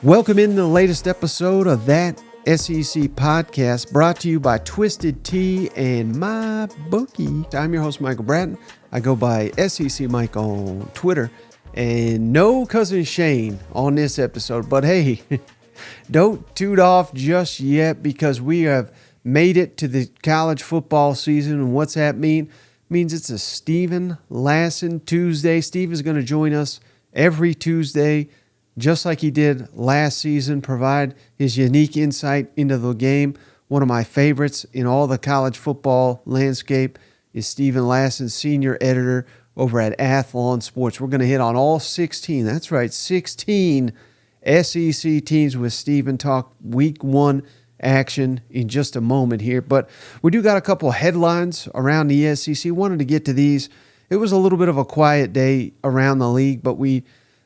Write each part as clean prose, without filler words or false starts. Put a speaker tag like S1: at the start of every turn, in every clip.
S1: Welcome into the latest episode of That SEC Podcast, brought to you by Twisted Tea and My Bookie. I'm your host, Michael Bratton. I go by SEC Mike on Twitter, and no cousin Shane on this episode. But hey, don't toot off just yet, because we have made it to the college football season. And what's that mean? It means it's a Steven Lassan Tuesday. Steve is going to join us every Tuesday, just like he did last season, provide his unique insight into the game. One of my favorites in all the college football landscape is Steven Lassan, senior editor over at Athlon Sports. We're going to hit on all 16, that's right, 16 SEC teams with Steven. Talk week one action in just a moment here. But we do got a couple headlines around the SEC. Wanted to get to these. It was a little bit of a quiet day around the league, but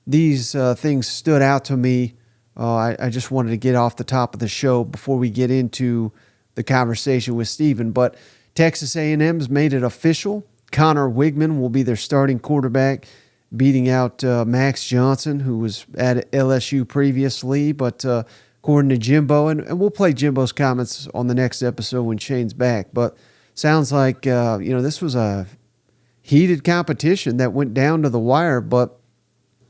S1: these things stood out to me. I just wanted to get off the top of the show before we get into the conversation with Steven. But Texas A&M's made it official. Connor Wigman will be their starting quarterback, beating out Max Johnson, who was at LSU previously. But according to Jimbo, and we'll play Jimbo's comments on the next episode when Shane's back. But sounds like this was a heated competition that went down to the wire, but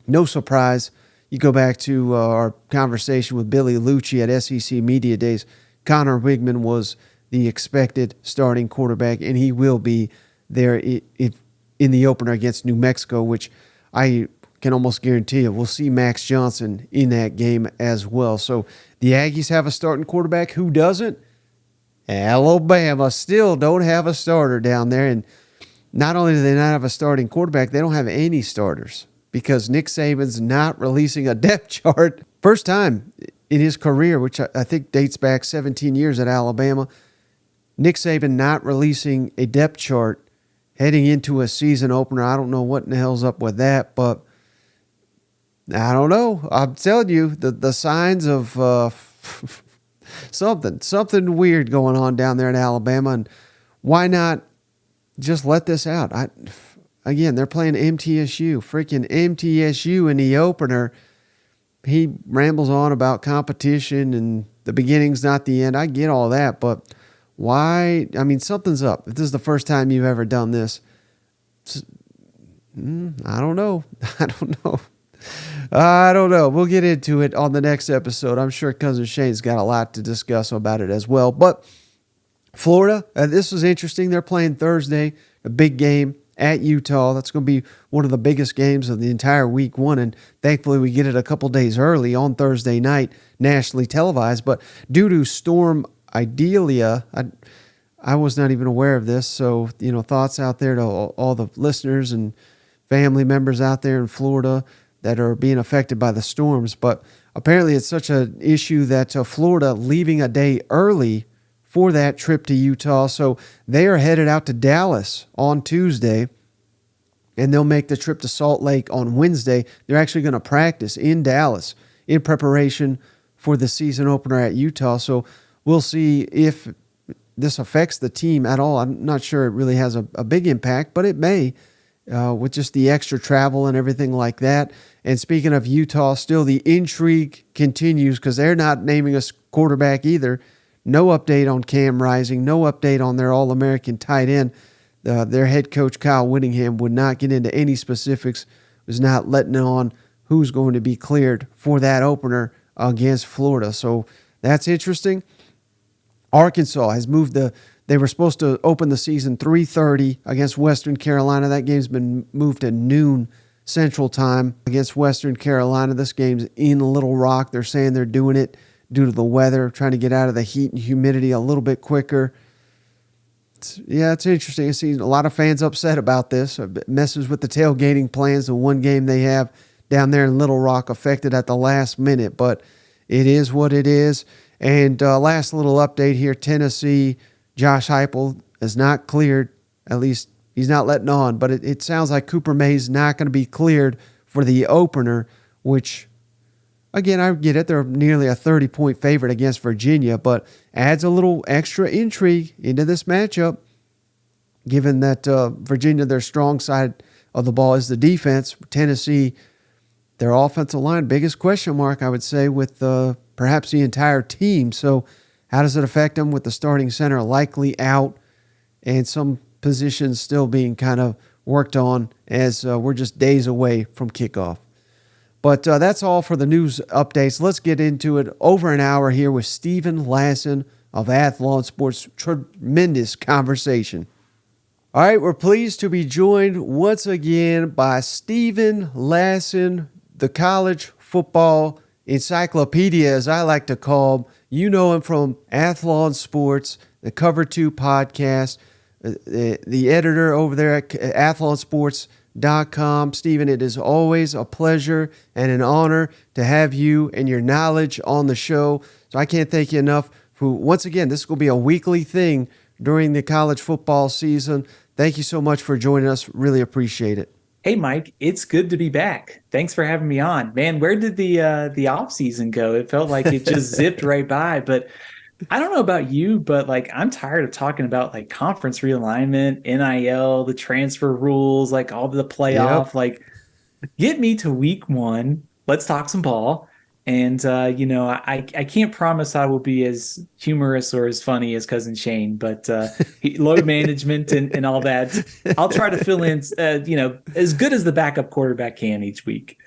S1: no surprise. You go back to our conversation with Billy Lucci at SEC Media Days. Connor Wigman was the expected starting quarterback, and he will be there in the opener against New Mexico, which I can almost guarantee you we'll see Max Johnson in that game as well. So the Aggies have a starting quarterback. Who doesn't? Alabama still don't have a starter down there, and not only do they not have a starting quarterback, they don't have any starters, because Nick Saban's not releasing a depth chart. First time in his career, which I think dates back 17 years at Alabama, Nick Saban not releasing a depth chart heading into a season opener. I don't know what in the hell's up with that, but I don't know. I'm telling you, the signs of something weird going on down there in Alabama, and why not just let this out? Again, they're playing MTSU, freaking MTSU in the opener. He rambles on about competition and the beginning's not the end. I get all that, but why? I mean, something's up. If this is the first time you've ever done this, I don't know. I don't know. We'll get into it on the next episode. I'm sure Cousin Shane's got a lot to discuss about it as well. But Florida, this was interesting. They're playing Thursday, a big game at Utah. That's going to be one of the biggest games of the entire week one, and thankfully we get it a couple days early on Thursday night, nationally televised. But due to Storm Idalia, I was not even aware of this, so thoughts out there to all the listeners and family members out there in Florida that are being affected by the storms. But apparently it's such an issue that Florida leaving a day early for that trip to Utah. So they are headed out to Dallas on Tuesday, and they'll make the trip to Salt Lake on Wednesday. They're actually going to practice in Dallas in preparation for the season opener at Utah. So we'll see if this affects the team at all. I'm not sure it really has a big impact, but it may, with just the extra travel and everything like that. And speaking of Utah, still the intrigue continues, because they're not naming a quarterback either. No update on Cam Rising. No update on their All-American tight end. Their head coach, Kyle Whittingham, would not get into any specifics, was not letting on who's going to be cleared for that opener against Florida. So that's interesting. Arkansas has moved they were supposed to open the season 3:30 against Western Carolina. That game's been moved to noon Central Time against Western Carolina. This game's in Little Rock. They're saying they're doing it due to the weather, trying to get out of the heat and humidity a little bit quicker. It's interesting. I see a lot of fans upset about this. It messes with the tailgating plans. The one game they have down there in Little Rock affected at the last minute, but it is what it is. And last little update here, Tennessee, Josh Heupel is not cleared. At least he's not letting on, but it sounds like Cooper May's not going to be cleared for the opener, which, again, I get it. They're nearly a 30-point favorite against Virginia, but adds a little extra intrigue into this matchup, given that Virginia, their strong side of the ball is the defense. Tennessee their offensive line, biggest question mark, I would say, with perhaps the entire team. So how does it affect them with the starting center likely out and some positions still being kind of worked on as we're just days away from kickoff? But that's all for the news updates. Let's get into it. Over an hour here with Stephen Lassan of Athlon Sports. Tremendous conversation. All right, we're pleased to be joined once again by Stephen Lassan, the college football encyclopedia, as I like to call him. You know him from Athlon Sports, the Cover 2 podcast, the editor over there at athlonsports.com. Stephen, it is always a pleasure and an honor to have you and your knowledge on the show. So I can't thank you enough for, once again, this will be a weekly thing during the college football season. Thank you so much for joining us. Really appreciate it.
S2: Hey, Mike, it's good to be back. Thanks for having me on. Man, where did the off season go? It felt like it just zipped right by. But I don't know about you, but like I'm tired of talking about like conference realignment, NIL, the transfer rules, like all the playoff.
S1: Yep.
S2: Like, get me to week one. Let's talk some ball. And I can't promise I will be as humorous or as funny as Cousin Shane, but load management and all that. I'll try to fill in, as good as the backup quarterback can each week.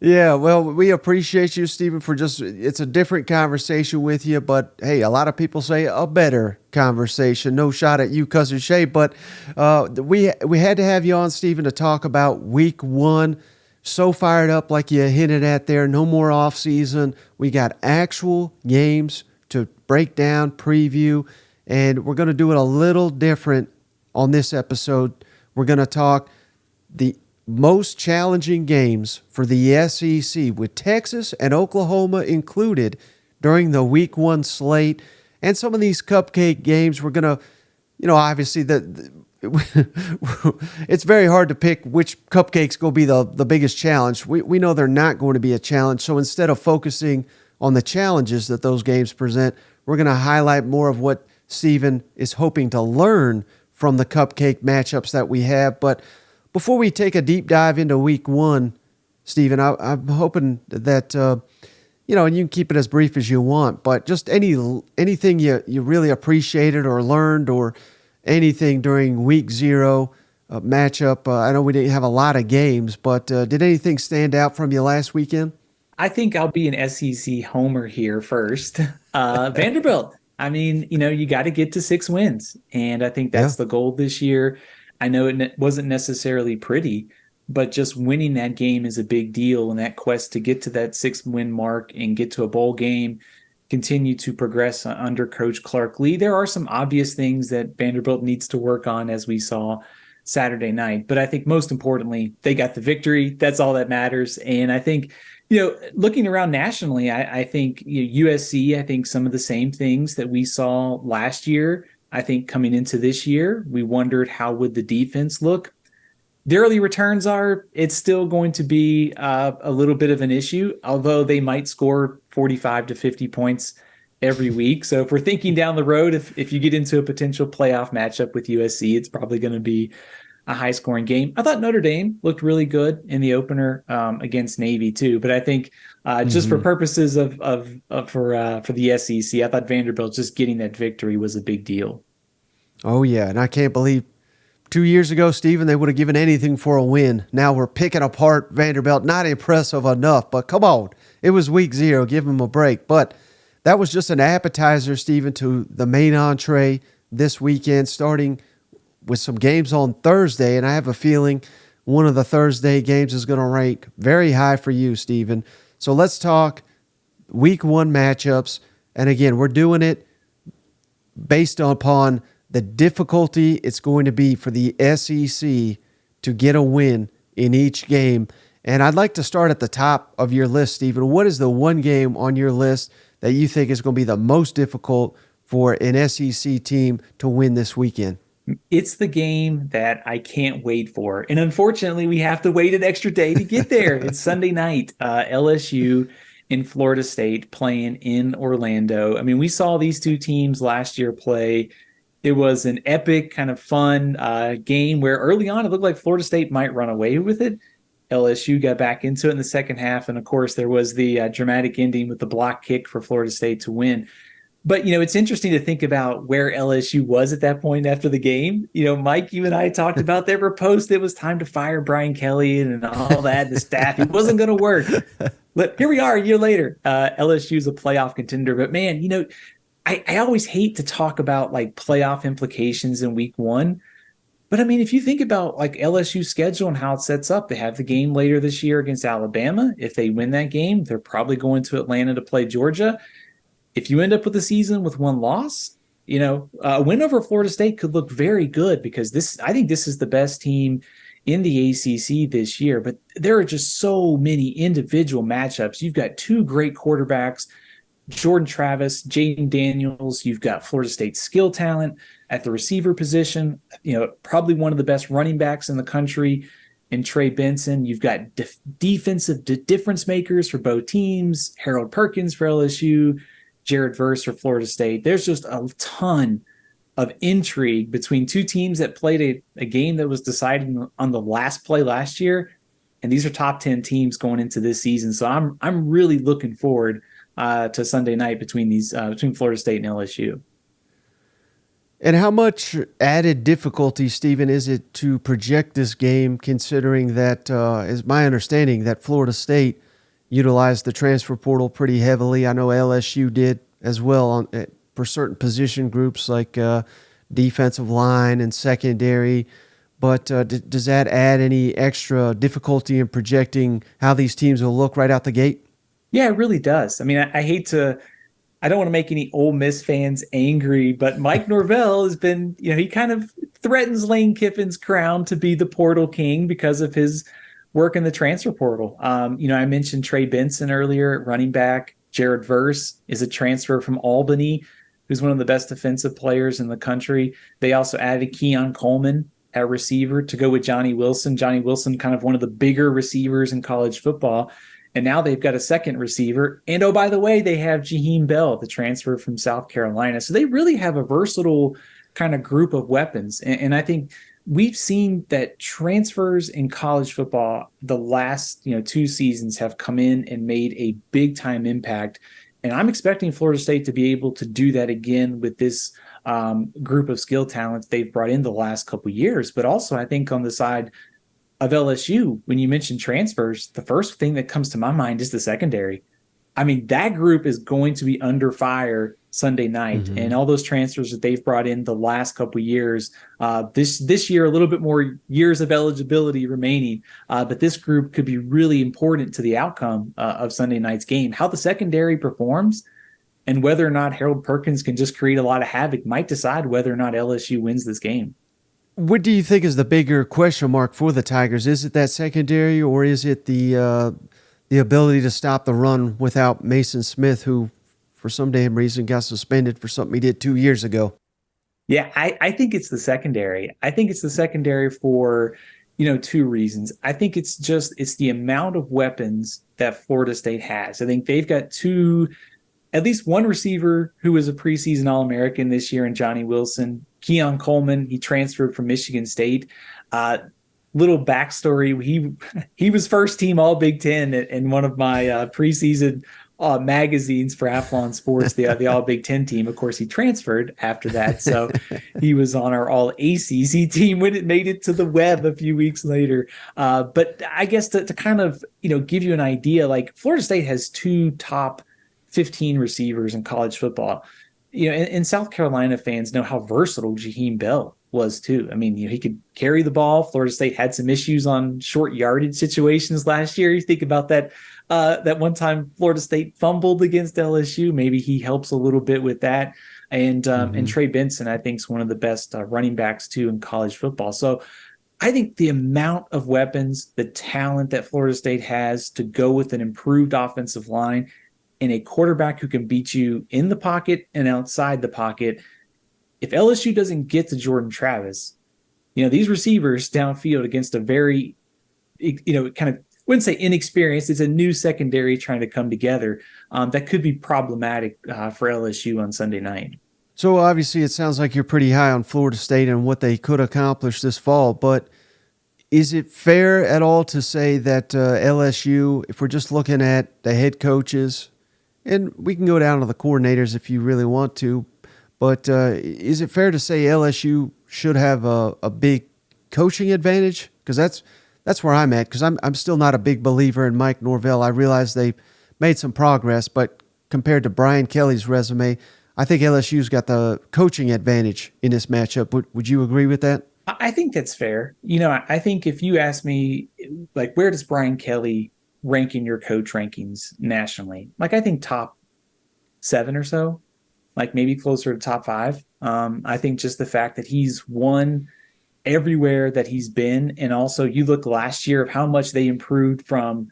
S1: Yeah, well, we appreciate you, Stephen, for it's a different conversation with you, but hey, a lot of people say a better conversation. No shot at you, Cousin Shay, but we had to have you on, Stephen, to talk about week one. So fired up, like you hinted at there. No more off season. We got actual games to break down, preview, and we're going to do it a little different on this episode. We're going to talk the most challenging games for the SEC, with Texas and Oklahoma included during the week one slate. And some of these cupcake games, we're going to, obviously it's very hard to pick which cupcake's going to be the biggest challenge. We know they're not going to be a challenge. So instead of focusing on the challenges that those games present, we're going to highlight more of what Stephen is hoping to learn from the cupcake matchups that we have. But before we take a deep dive into week one, Stephen, I'm hoping that, and you can keep it as brief as you want, but just anything you really appreciated or learned or anything during week zero matchup. I know we didn't have a lot of games, but did anything stand out from you last weekend?
S2: I think I'll be an SEC homer here first. Vanderbilt. I mean, you got to get to 6 wins, and I think
S1: Yeah.
S2: that's the goal this year. I know it wasn't necessarily pretty, but just winning that game is a big deal. And that quest to get to that 6-win mark and get to a bowl game, continue to progress under Coach Clark Lee. There are some obvious things that Vanderbilt needs to work on, as we saw Saturday night. But I think most importantly, they got the victory. That's all that matters. And I think, looking around nationally, I think USC, I think some of the same things that we saw last year, I think coming into this year, we wondered how would the defense look. The early returns it's still going to be a little bit of an issue, although they might score 45 to 50 points every week. So if we're thinking down the road, if you get into a potential playoff matchup with USC, it's probably going to be a high scoring game. I thought Notre Dame looked really good in the opener against Navy too, but I think just for purposes for the SEC, I thought Vanderbilt just getting that victory was a big deal.
S1: Oh, yeah, and I can't believe 2 years ago, Stephen, they would have given anything for a win. Now we're picking apart Vanderbilt. Not impressive enough, but come on. It was week zero. Give them a break. But that was just an appetizer, Stephen, to the main entree this weekend, starting with some games on Thursday. And I have a feeling one of the Thursday games is going to rank very high for you, Stephen. So let's talk week one matchups. And again, we're doing it based upon the difficulty it's going to be for the SEC to get a win in each game. And I'd like to start at the top of your list, Stephen. What is the one game on your list that you think is going to be the most difficult for an SEC team to win this weekend?
S2: It's the game that I can't wait for. And unfortunately, we have to wait an extra day to get there. It's Sunday night, LSU in Florida State playing in Orlando. I mean, we saw these two teams last year play. It was an epic kind of fun game where early on it looked like Florida State might run away with it. LSU got back into it in the second half. And of course, there was the dramatic ending with the block kick for Florida State to win. But, it's interesting to think about where LSU was at that point after the game. Mike, you and I talked about there were posts it was time to fire Brian Kelly and all that, the staff. It wasn't going to work. But here we are a year later. LSU's a playoff contender. But, man, I always hate to talk about like playoff implications in week one. But I mean, if you think about like LSU's schedule and how it sets up, they have the game later this year against Alabama. If they win that game, they're probably going to Atlanta to play Georgia. If you end up with a season with one loss, a win over Florida State could look very good because I think this is the best team in the ACC this year. But there are just so many individual matchups. You've got two great quarterbacks, Jordan Travis, Jaden Daniels. You've got Florida State skill talent at the receiver position, probably one of the best running backs in the country in Trey Benson. You've got defensive difference makers for both teams, Harold Perkins for LSU, Jared Verse for Florida State. There's just a ton of intrigue between two teams that played a game that was decided on the last play last year. And these are top 10 teams going into this season. So I'm really looking forward to Sunday night between Florida State and LSU.
S1: And how much added difficulty, Stephen, is it to project this game, considering that, is my understanding, that Florida State utilized the transfer portal pretty heavily? I know LSU did as well for certain position groups like defensive line and secondary. But does that add any extra difficulty in projecting how these teams will look right out the gate?
S2: Yeah, it really does. I mean, I don't want to make any Ole Miss fans angry, but Mike Norvell has been, he kind of threatens Lane Kiffin's crown to be the portal king because of his work in the transfer portal. I mentioned Trey Benson earlier, running back. Jared Verse is a transfer from Albany, who's one of the best defensive players in the country. They also added Keon Coleman at receiver to go with Johnny Wilson. Johnny Wilson, kind of one of the bigger receivers in college football. And now they've got a second receiver. And oh, by the way, they have Jaheim Bell, the transfer from South Carolina. So they really have a versatile kind of group of weapons. And I think we've seen that transfers in college football the last 2 seasons have come in and made a big time impact. And I'm expecting Florida State to be able to do that again with this group of skill talents they've brought in the last couple of years. But also, I think on the side of LSU, when you mention transfers, the first thing that comes to my mind is the secondary. I mean, that group is going to be under fire Sunday night, and all those transfers that they've brought in the last couple of years. This year, a little bit more years of eligibility remaining, but this group could be really important to the outcome of Sunday night's game. How the secondary performs and whether or not Harold Perkins can just create a lot of havoc might decide whether or not LSU wins this game.
S1: What do you think is the bigger question mark for the Tigers? Is it that secondary, or is it the ability to stop the run without Mason Smith, who for some damn reason got suspended for something he did 2 years ago?
S2: Yeah, I think it's the secondary. I think it's the secondary for, 2 reasons. I think it's the amount of weapons that Florida State has. I think they've got at least one receiver who was a preseason All-American this year in Johnny Wilson. Keon Coleman, he transferred from Michigan State. Little backstory, he was first team All Big Ten in one of my preseason magazines for Athlon Sports, the All Big Ten team. Of course, he transferred after that, so he was on our All ACC team when it made it to the web a few weeks later. But I guess to kind of give you an idea, like Florida State has 2 top 15 receivers in college football. And South Carolina fans know how versatile Jaheim Bell was too. I mean, he could carry the ball. Florida State had some issues on short yardage situations last year. You think about that one time Florida State fumbled against LSU. Maybe he helps a little bit with that. And Trey Benson, I think, is one of the best running backs too in college football. So I think the amount of weapons, the talent that Florida State has to go with an improved offensive line and a quarterback who can beat you in the pocket and outside the pocket. If LSU doesn't get to Jordan Travis, these receivers downfield against a very, kind of, wouldn't say inexperienced, it's a new secondary trying to come together. That could be problematic for LSU on Sunday night.
S1: So obviously it sounds like you're pretty high on Florida State and what they could accomplish this fall, but Is it fair at all to say that LSU, if we're just looking at the head coaches, and we can go down to the coordinators if you really want to, but is it fair to say LSU should have a big coaching advantage? Because that's where I'm at. Because I'm still not a big believer in Mike Norvell. I realize they made some progress, but compared to Brian Kelly's resume, I think LSU's got the coaching advantage in this matchup. Would you agree with that?
S2: I think that's fair. I think if you ask me, like, where does Brian Kelly rank in your coach rankings nationally? Like, I think top 7 or so, like maybe closer to top 5. I think just the fact that he's won everywhere that he's been. And also, you look last year of how much they improved from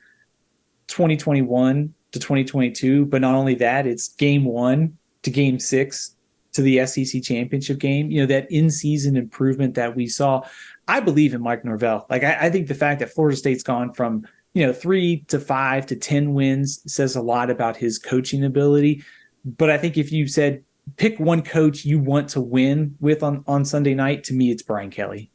S2: 2021 to 2022. But not only that, it's game 1 to game 6 to the SEC championship game. That in-season improvement that we saw. I believe in Mike Norvell. Like, I think the fact that Florida State's gone from 3 to 5 to 10 wins says a lot about his coaching ability. But I think if you said pick one coach you want to win with on Sunday night, to me, it's Brian Kelly.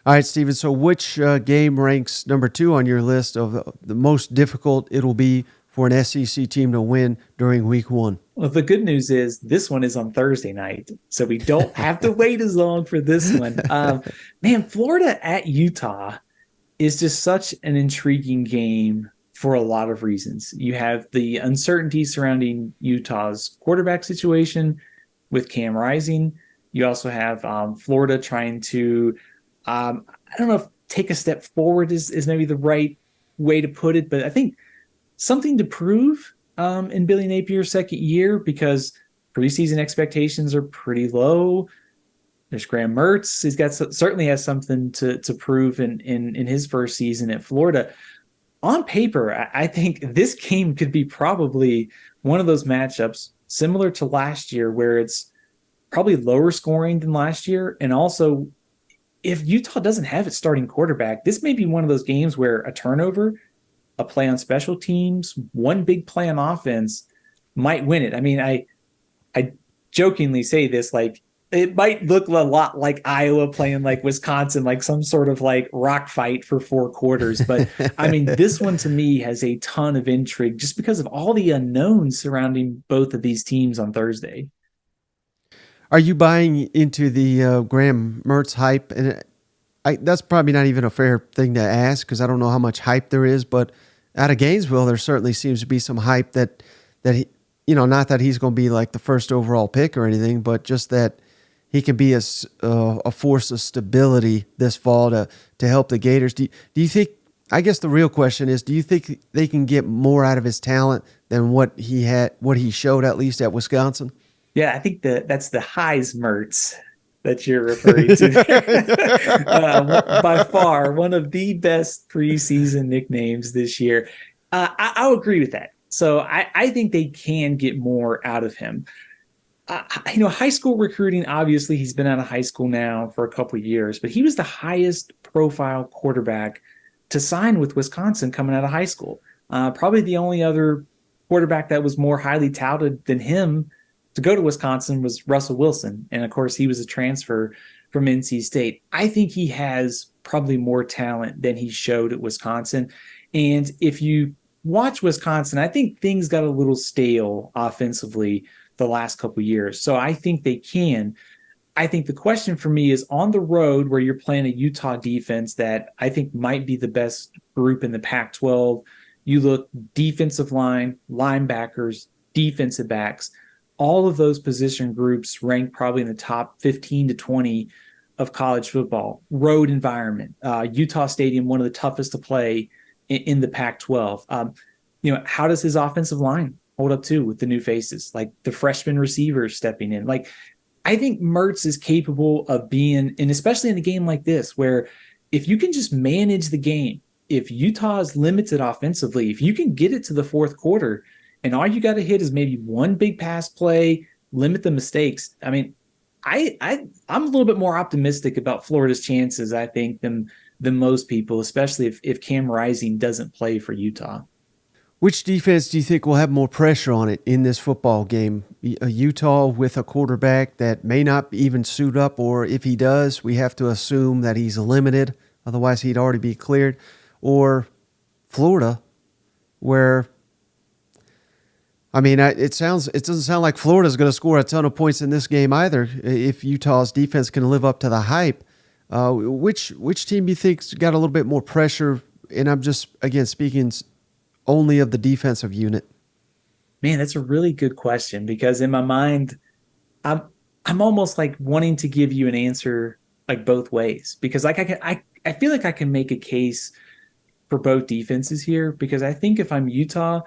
S1: All right, Steven. So which game ranks number 2 on your list of the most difficult it'll be for an SEC team to win during week 1?
S2: Well, the good news is this one is on Thursday night, so we don't have to wait as long for this one. Man, Florida at Utah is just such an intriguing game for a lot of reasons. You have the uncertainty surrounding Utah's quarterback situation with Cam Rising. You also have Florida trying to, I don't know if take a step forward is maybe the right way to put it, but I think something to prove in Billy Napier's second year, because preseason expectations are pretty low. There's Graham Mertz. He's got certainly has something to prove in his first season at Florida. On paper, I think this game could be probably one of those matchups similar to last year, where it's probably lower scoring than last year. And also, if Utah doesn't have its starting quarterback, this may be one of those games where a turnover, a play on special teams, one big play on offense might win it. I mean, I jokingly say this, like, it might look a lot like Iowa playing like Wisconsin, like some sort of like rock fight for 4 quarters. But I mean, this one to me has a ton of intrigue just because of all the unknowns surrounding both of these teams on Thursday.
S1: Are you buying into the Graham Mertz hype? And that's probably not even a fair thing to ask, because I don't know how much hype there is. But out of Gainesville, there certainly seems to be some hype that he, not that he's going to be like the first overall pick or anything, but just that he can be a force of stability this fall to help the Gators. Do you think? I guess the real question is, do you think they can get more out of his talent than what he showed at least at Wisconsin?
S2: Yeah, I think that's the Heis Mertz that you're referring to. By far, one of the best preseason nicknames this year. I'll agree with that. So I think they can get more out of him. High school recruiting, obviously, he's been out of high school now for a couple of years, but he was the highest profile quarterback to sign with Wisconsin coming out of high school. Probably the only other quarterback that was more highly touted than him to go to Wisconsin was Russell Wilson. And of course, he was a transfer from NC State. I think he has probably more talent than he showed at Wisconsin. And if you watch Wisconsin, I think things got a little stale offensively the last couple of years. So I think they can. I think the question for me is, on the road where you're playing a Utah defense that I think might be the best group in the Pac-12, you look defensive line, linebackers, defensive backs, all of those position groups rank probably in the top 15 to 20 of college football. Road environment, Utah Stadium, one of the toughest to play in the Pac-12. How does his offensive line hold up too with the new faces, like the freshman receivers stepping in? Like, I think Mertz is capable of being, and especially in a game like this, where if you can just manage the game, if Utah is limited offensively, if you can get it to the fourth quarter, and all you got to hit is maybe one big pass play, limit the mistakes. I mean, I'm a little bit more optimistic about Florida's chances, I think, than most people, especially if Cam Rising doesn't play for Utah.
S1: Which defense do you think will have more pressure on it in this football game? Utah with a quarterback that may not even suit up, or if he does, we have to assume that he's limited, Otherwise, he'd already be cleared. Or Florida, where it doesn't sound like Florida's going to score a ton of points in this game either. If Utah's defense can live up to the hype, which team do you think's got a little bit more pressure? And I'm just again speaking only of the defensive unit.
S2: Man, that's a really good question because in my mind, I'm I'm almost like wanting to give you an answer like both ways because like I feel like I can make a case for both defenses here because I think if I'm Utah,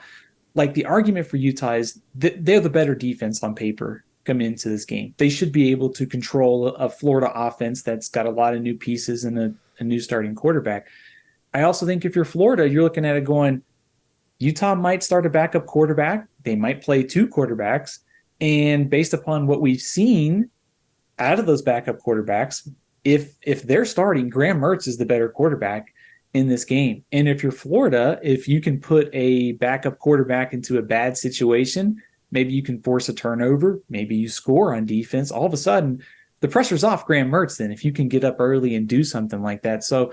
S2: like the argument for Utah is that they're the better defense on paper coming into this game. They should be able to control a Florida offense that's got a lot of new pieces and a new starting quarterback. I also think if you're Florida, you're looking at it going, Utah might start a backup quarterback. They might play two quarterbacks. And based upon what we've seen out of those backup quarterbacks, if they're starting, Graham Mertz is the better quarterback in this game. And if you're Florida, if you can put a backup quarterback into a bad situation, maybe you can force a turnover, maybe you score on defense. All of a sudden, the pressure's off Graham Mertz then if you can get up early and do something like that. So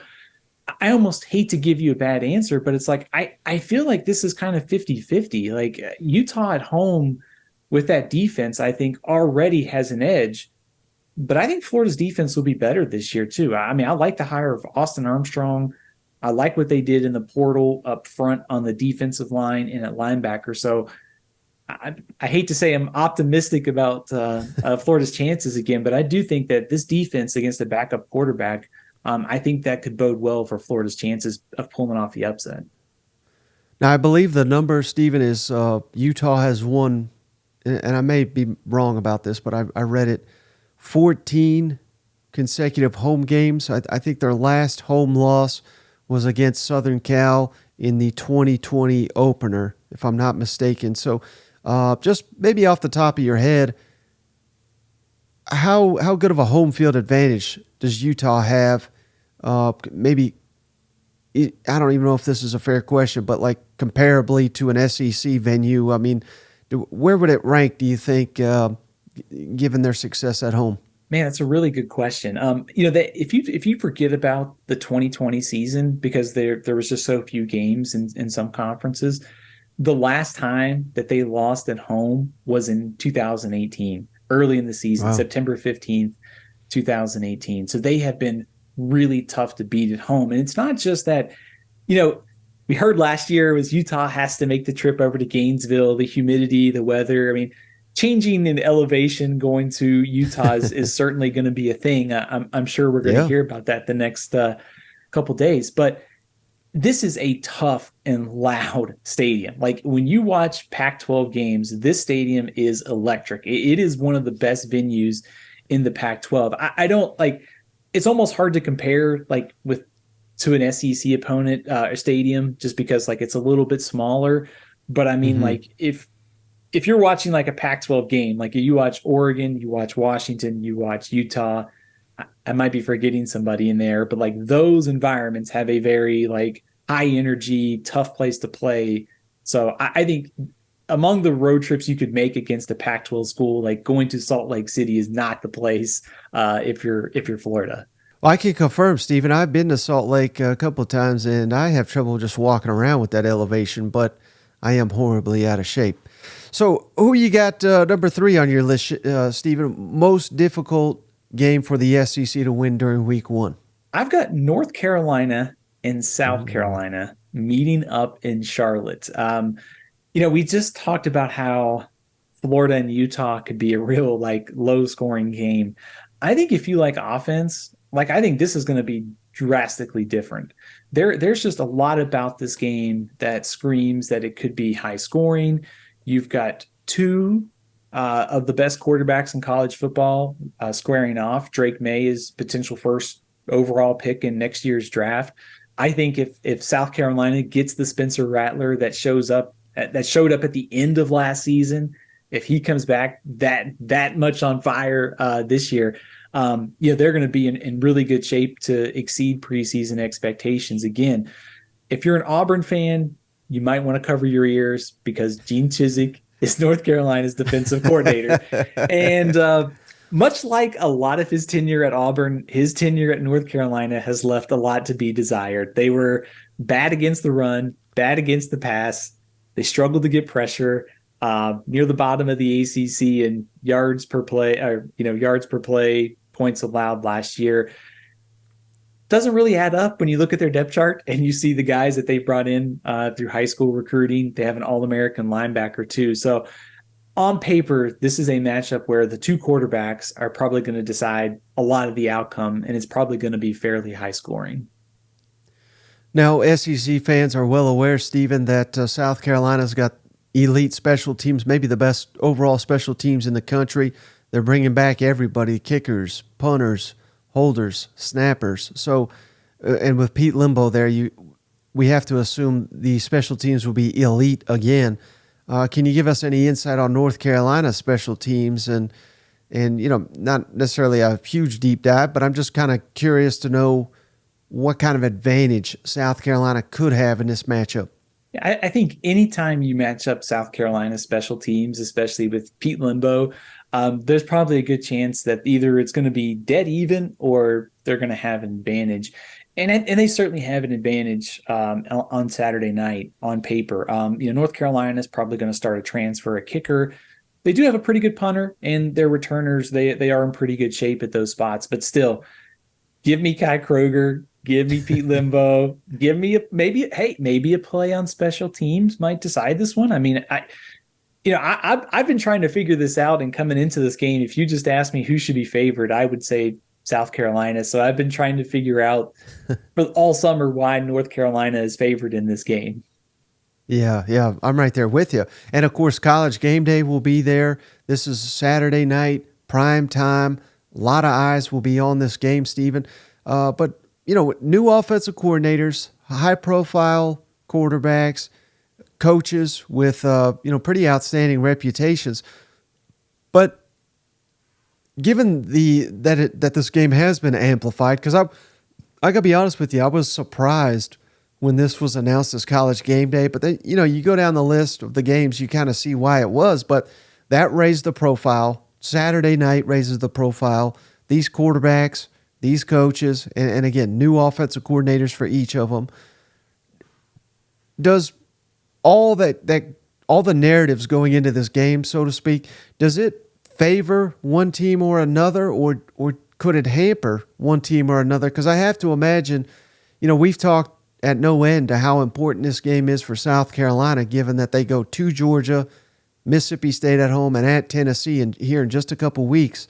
S2: I almost hate to give you a bad answer, but it's like I feel like this is kind of 50-50. Like Utah at home with that defense, I think already has an edge. But I think Florida's defense will be better this year too. I mean, I like the hire of Austin Armstrong. I like what they did in the portal up front on the defensive line and at linebacker. So I hate to say I'm optimistic about Florida's chances again, but I do think that this defense against a backup quarterback, I think that could bode well for Florida's chances of pulling off the upset.
S1: Now, I believe the number, Stephen, is Utah has won, and I may be wrong about this, but I read it, 14 consecutive home games. I think their last home loss was against Southern Cal in the 2020 opener, if I'm not mistaken. So just maybe off the top of your head, how good of a home field advantage does Utah have? Maybe, I don't even know if this is a fair question, but like comparably to an SEC venue, I mean, where would it rank, do you think, given their success at home?
S2: Man, that's a really good question. That if you forget about the 2020 season because there was just so few games in some conferences, the last time that they lost at home was in 2018, early in the season,
S1: Wow.
S2: September 15th, 2018. So they have been really tough to beat at home. And it's not just that, we heard last year was Utah has to make the trip over to Gainesville, the humidity, the weather. I mean, changing in elevation going to Utah is certainly going to be a thing. I'm sure we're going to
S1: Yeah.
S2: hear about that the next couple days. But this is a tough and loud stadium. Like when you watch Pac-12 games, this stadium is electric. It is one of the best venues in the Pac-12. I don't like. It's almost hard to compare like to an SEC opponent stadium just because like it's a little bit smaller. But I mean,
S1: Mm-hmm.
S2: like if you're watching like a Pac-12 game, like you watch Oregon, you watch Washington, you watch Utah, I might be forgetting somebody in there, but like those environments have a very like high energy, tough place to play. So I think among the road trips you could make against a Pac-12 school, like going to Salt Lake City is not the place if you're Florida.
S1: Well, I can confirm, Stephen, I've been to Salt Lake a couple of times, and I have trouble just walking around with that elevation, but I am horribly out of shape. So who you got number 3 on your list, Stephen? Most difficult game for the SEC to win during week 1?
S2: I've got North Carolina and South
S1: Ooh.
S2: Carolina meeting up in Charlotte. We just talked about how Florida and Utah could be a real like low scoring game. I think if you like offense, like I think this is going to be drastically different. There's just a lot about this game that screams that it could be high scoring. You've got two of the best quarterbacks in college football squaring off. Drake May is potential first overall pick in next year's draft. I think if South Carolina gets the Spencer Rattler that showed up at the end of last season, if he comes back that much on fire this year, they're going to be in really good shape to exceed preseason expectations again. If you're an Auburn fan, you might want to cover your ears because Gene Chizik is North Carolina's defensive coordinator. And Much like a lot of his tenure at Auburn, his tenure at North Carolina has left a lot to be desired. They were bad against the run, bad against the pass. They struggled to get pressure, near the bottom of the ACC in yards per play, or yards per play, points allowed last year. Doesn't really add up when you look at their depth chart and you see the guys that they brought in through high school recruiting. They have an All-American linebacker too. So on paper, this is a matchup where the two quarterbacks are probably going to decide a lot of the outcome, and it's probably going to be fairly high scoring.
S1: Now, SEC fans are well aware, Stephen, that South Carolina's got elite special teams, maybe the best overall special teams in the country. They're bringing back everybody, kickers, punters, holders, snappers. So, and with Pete Limbo there, we have to assume the special teams will be elite again. Can you give us any insight on North Carolina's special teams and not necessarily a huge deep dive, but I'm just kind of curious to know what kind of advantage South Carolina could have in this matchup.
S2: I think anytime you match up South Carolina special teams, especially with Pete Limbo, there's probably a good chance that either it's going to be dead even or they're going to have an advantage. And they certainly have an advantage on Saturday night on paper. North Carolina is probably going to start a transfer, a kicker. They do have a pretty good punter, and their returners, they are in pretty good shape at those spots. But still, give me Kai Kroger, give me Pete Limbo, give me maybe a play on special teams might decide this one. I mean, I've been trying to figure this out, and coming into this game, if you just asked me who should be favored, I would say South Carolina. So I've been trying to figure out for all summer why North Carolina is favored in this game.
S1: Yeah, I'm right there with you. And of course, College Game Day will be there. This is Saturday night, prime time. A lot of eyes will be on this game, Stephen. But new offensive coordinators, high-profile quarterbacks, coaches with pretty outstanding reputations. But given that this game has been amplified, because I gotta be honest with you, I was surprised when this was announced as College Game Day. But then you go down the list of the games, you kind of see why it was. But that raised the profile. Saturday night raises the profile. These quarterbacks, these coaches, and again, new offensive coordinators for each of them. Does all the narratives going into this game, so to speak, does it favor one team or another, or could it hamper one team or another? Because I have to imagine, we've talked at no end to how important this game is for South Carolina, given that they go to Georgia, Mississippi State at home, and at Tennessee here in just a couple weeks.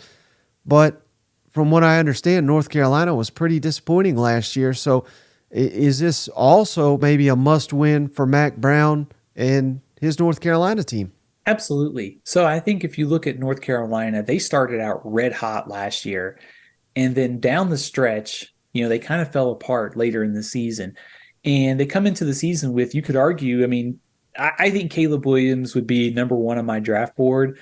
S1: But from what I understand, North Carolina was pretty disappointing last year. So is this also maybe a must-win for Mack Brown and his North Carolina team?
S2: Absolutely. So I think if you look at North Carolina, they started out red hot last year. And then down the stretch, they kind of fell apart later in the season. And they come into the season with, you could argue, I mean, I think Caleb Williams would be number one on my draft board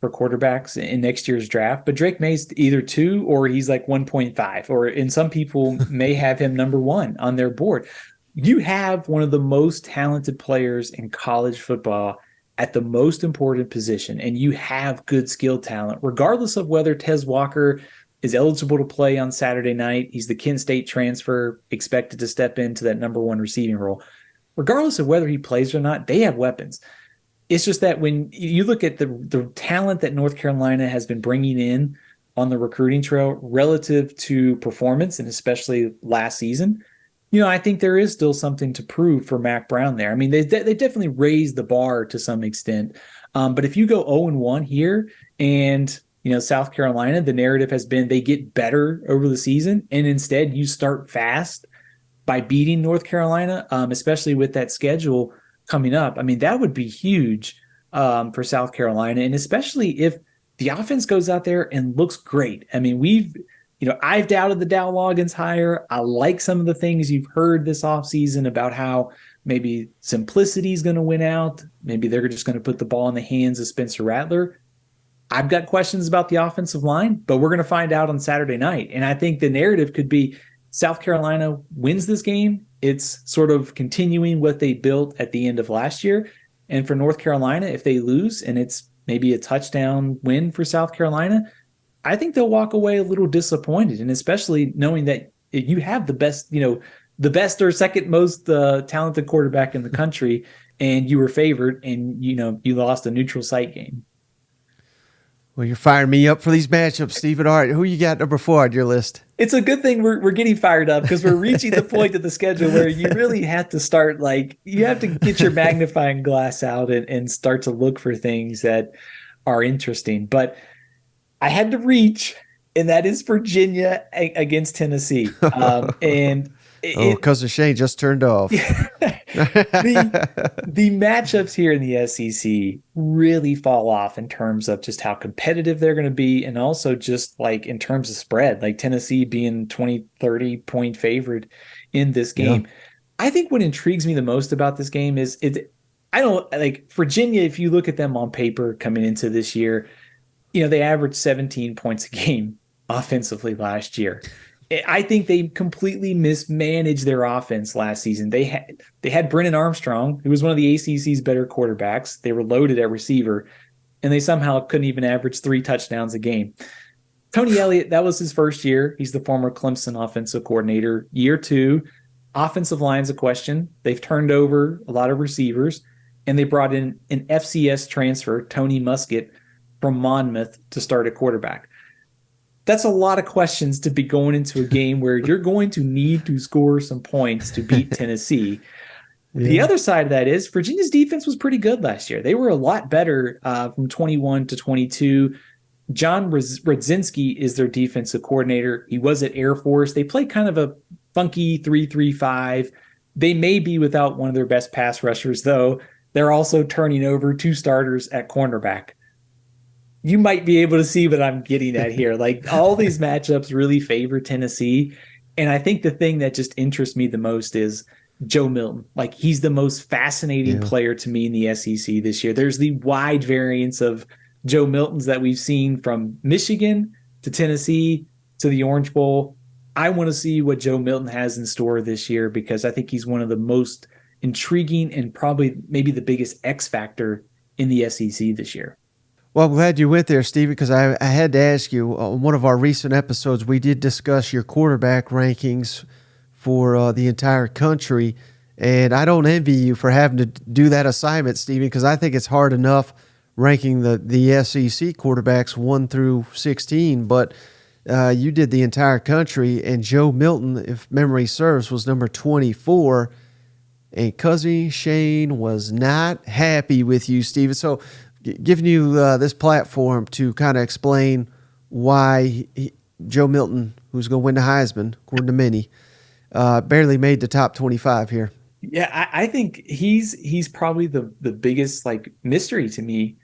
S2: for quarterbacks in next year's draft. But Drake May's either 2 or he's like 1.5. And some people may have him number 1 on their board. You have one of the most talented players in college football at the most important position, and you have good skill talent, regardless of whether Tez Walker is eligible to play on Saturday night. He's the Kent State transfer, expected to step into that number 1 receiving role. Regardless of whether he plays or not, they have weapons. It's just that when you look at the talent that North Carolina has been bringing in on the recruiting trail relative to performance, and especially last season, I think there is still something to prove for Mack Brown there. I mean, they definitely raised the bar to some extent. But if you go 0-1 here and, South Carolina, the narrative has been they get better over the season, and instead you start fast by beating North Carolina, especially with that schedule coming up. I mean, that would be huge for South Carolina, and especially if the offense goes out there and looks great. I mean, I've doubted the Dow Loggins hire. I like some of the things you've heard this offseason about how maybe simplicity is going to win out. Maybe they're just going to put the ball in the hands of Spencer Rattler. I've got questions about the offensive line, but we're going to find out on Saturday night. And I think the narrative could be South Carolina wins this game. It's sort of continuing what they built at the end of last year. And for North Carolina, if they lose and it's maybe a touchdown win for South Carolina, I think they'll walk away a little disappointed, and especially knowing that you have the best, the best or second most talented quarterback in the country, and you were favored, and you lost a neutral site game.
S1: Well, you're firing me up for these matchups, Stephen. All right, who you got number 4 on your list?
S2: It's a good thing we're getting fired up because we're reaching the point of the schedule where you really have to start, like, you have to get your magnifying glass out and start to look for things that are interesting. But I had to reach, and that is Virginia against Tennessee. And
S1: Cousin Shane just turned off.
S2: the matchups here in the SEC really fall off in terms of just how competitive they're going to be, and also just like in terms of spread, like Tennessee being 20, 30 point favorite in this game. Yeah. I think what intrigues me the most about this game is I don't like Virginia. If you look at them on paper coming into this year, they averaged 17 points a game offensively last year. I think they completely mismanaged their offense last season. They had Brennan Armstrong, who was one of the ACC's better quarterbacks. They were loaded at receiver, and they somehow couldn't even average 3 touchdowns a game. Tony Elliott, that was his first year. He's the former Clemson offensive coordinator. Year 2, offensive line's a question. They've turned over a lot of receivers, and they brought in an FCS transfer, Tony Muskett, from Monmouth to start at quarterback. That's a lot of questions to be going into a game where you're going to need to score some points to beat Tennessee. Yeah. The other side of that is Virginia's defense was pretty good last year. They were a lot better from 21 to 22. John Radzinski is their defensive coordinator. He was at Air Force. They play kind of a funky 3-3-5. They may be without one of their best pass rushers, though. They're also turning over 2 starters at cornerback. You might be able to see what I'm getting at here. Like, all these matchups really favor Tennessee. And I think the thing that just interests me the most is Joe Milton. Like, he's the most fascinating player to me in the SEC this year. There's the wide variance of Joe Miltons that we've seen from Michigan to Tennessee to the Orange Bowl. I want to see what Joe Milton has in store this year, because I think he's one of the most intriguing and probably maybe the biggest X factor in the SEC this year.
S1: Well, I'm glad you went there, Stephen, because I had to ask you, on one of our recent episodes, we did discuss your quarterback rankings for the entire country, and I don't envy you for having to do that assignment, Stephen, because I think it's hard enough ranking the SEC quarterbacks 1 through 16, but you did the entire country, and Joe Milton, if memory serves, was number 24, and Cousin Shane was not happy with you, Stephen. So giving you this platform to kind of explain why Joe Milton, who's going to win the Heisman, according to many, barely made the top 25 here.
S2: Yeah, I think he's probably the biggest mystery to me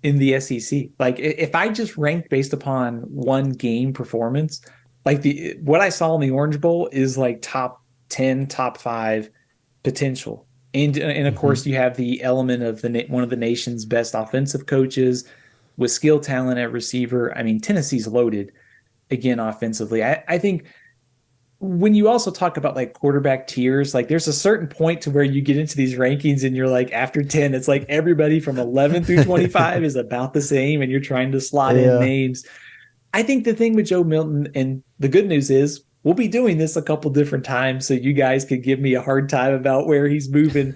S2: in the SEC. Like, if I just ranked based upon one game performance, what I saw in the Orange Bowl is top 10, top 5 potential. And of course, you have the element of one of the nation's best offensive coaches with skill talent at receiver. I mean, Tennessee's loaded again offensively. I think when you also talk about quarterback tiers, there's a certain point to where you get into these rankings and you're after 10, it's everybody from 11 through 25 is about the same, and you're trying to slot in names. I think the thing with Joe Milton, and the good news is, we'll be doing this a couple different times, so you guys could give me a hard time about where he's moving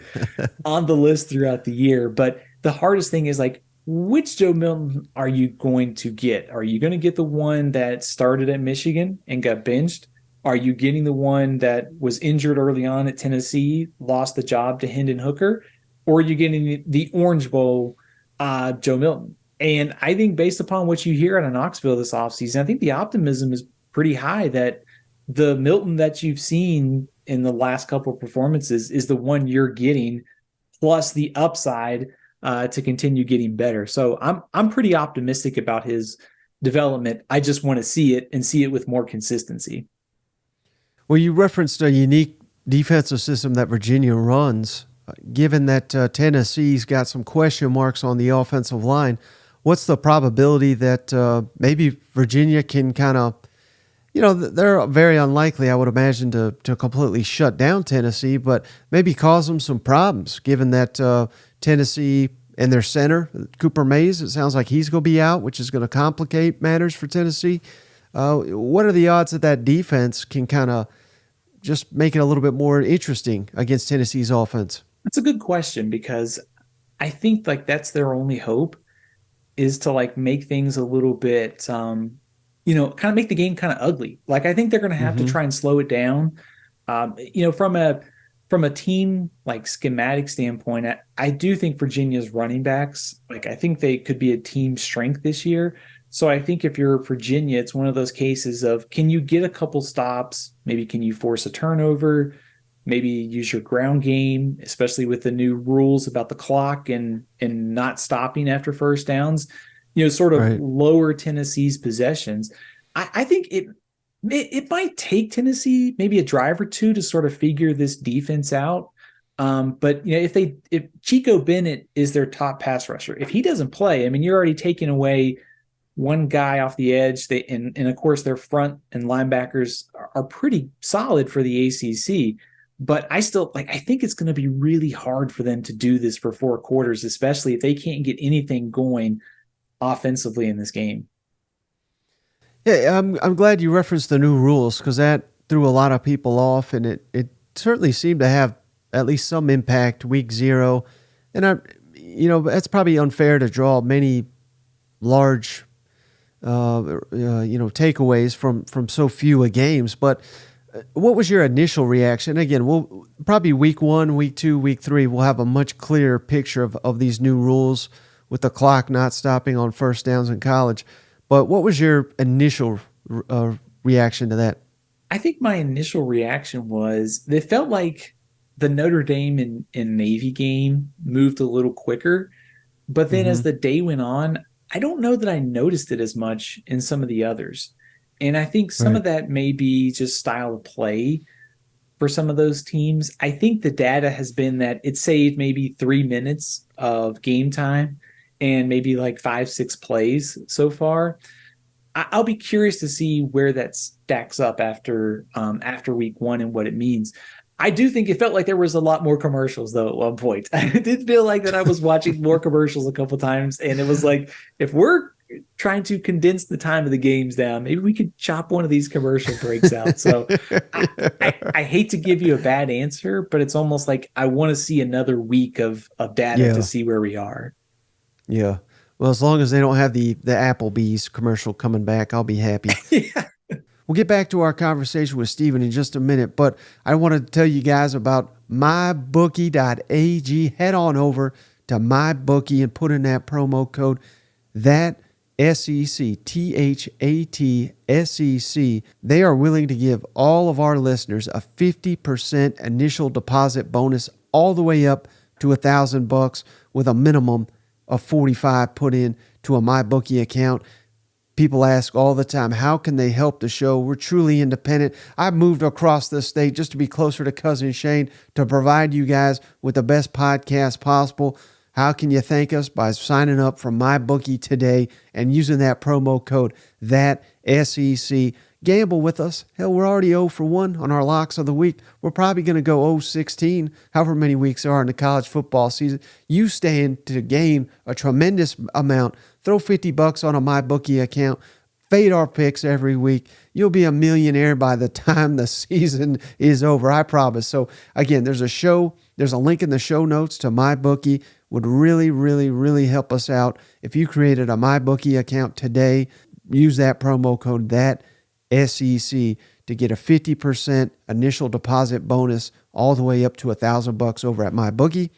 S2: on the list throughout the year. But the hardest thing is, which Joe Milton are you going to get? Are you going to get the one that started at Michigan and got benched? Are you getting the one that was injured early on at Tennessee, lost the job to Hendon Hooker? Or are you getting the Orange Bowl Joe Milton? And I think based upon what you hear out of Knoxville this offseason, I think the optimism is pretty high that the Milton that you've seen in the last couple of performances is the one you're getting, plus the upside to continue getting better. So I'm pretty optimistic about his development. I just want to see it, and see it with more consistency.
S1: Well, you referenced a unique defensive system that Virginia runs. Given that Tennessee's got some question marks on the offensive line, what's the probability that maybe Virginia can kind of, they're very unlikely, I would imagine, to completely shut down Tennessee, but maybe cause them some problems, given that Tennessee and their center, Cooper Mays, it sounds like he's going to be out, which is going to complicate matters for Tennessee. What are the odds that defense can kind of just make it a little bit more interesting against Tennessee's offense?
S2: That's a good question because I think like that's their only hope is to like make things a little bit, kind of make the game kind of ugly. Like I think they're going to have to try and slow it down. From a team like schematic standpoint, I do think Virginia's running backs, like I think they could be a team strength this year. So I think if you're Virginia, it's one of those cases of can you get a couple stops? Maybe can you force a turnover? Maybe use your ground game, especially with the new rules about the clock and not stopping after first downs. Sort of
S1: Right.
S2: lower Tennessee's possessions. I think it might take Tennessee maybe a drive or two to sort of figure this defense out. But if Chico Bennett is their top pass rusher, if he doesn't play, I mean, you're already taking away one guy off the edge. And of course their front and linebackers are pretty solid for the ACC. But I think it's going to be really hard for them to do this for 4 quarters, especially if they can't get anything going offensively in this game.
S1: Yeah, I'm glad you referenced the new rules because that threw a lot of people off, and it certainly seemed to have at least some impact week 0. And that's probably unfair to draw many large takeaways from so few games. But what was your initial reaction? Again, we'll probably week 1, week 2, week 3, we'll have a much clearer picture of these new rules with the clock not stopping on first downs in college. But what was your initial reaction to that?
S2: I think my initial reaction was they felt like the Notre Dame and Navy game moved a little quicker. But then as the day went on, I don't know that I noticed it as much in some of the others. And I think some of that may be just style of play for some of those teams. I think the data has been that it saved maybe 3 minutes of game time and maybe like 5-6 plays so far. I'll be curious to see where that stacks up after week 1 and what it means. I do think it felt like there was a lot more commercials though at one point. I did feel like that I was watching more commercials a couple times, and it was like, if we're trying to condense the time of the games down, maybe we could chop one of these commercial breaks out. So I hate to give you a bad answer, but it's almost like I want to see another week of data to see where we are.
S1: Yeah. Well, as long as they don't have the Applebee's commercial coming back, I'll be happy.
S2: Yeah.
S1: We'll get back to our conversation with Steven in just a minute, but I want to tell you guys about mybookie.ag. Head on over to mybookie and put in that promo code, that SEC, THAT They are willing to give all of our listeners a 50% initial deposit bonus all the way up to $1,000 with a minimum of $45 put in to a MyBookie account. People ask all the time, how can they help the show? We're truly independent. I moved across the state just to be closer to Cousin Shane to provide you guys with the best podcast possible. How can you thank us? By signing up for MyBookie today and using that promo code, that SEC. Gamble with us. Hell, we're already 0 for 1 on our locks of the week. We're probably going to go 0-16, however many weeks there are in the college football season. You stand to gain a tremendous amount. Throw $50 on a MyBookie account. Fade our picks every week. You'll be a millionaire by the time the season is over, I promise. So, again, there's a link in the show notes to MyBookie. Would really, really, really help us out. If you created a MyBookie account today, use that promo code, that SEC, to get a 50% initial deposit bonus all the way up to $1,000 over at MyBookie.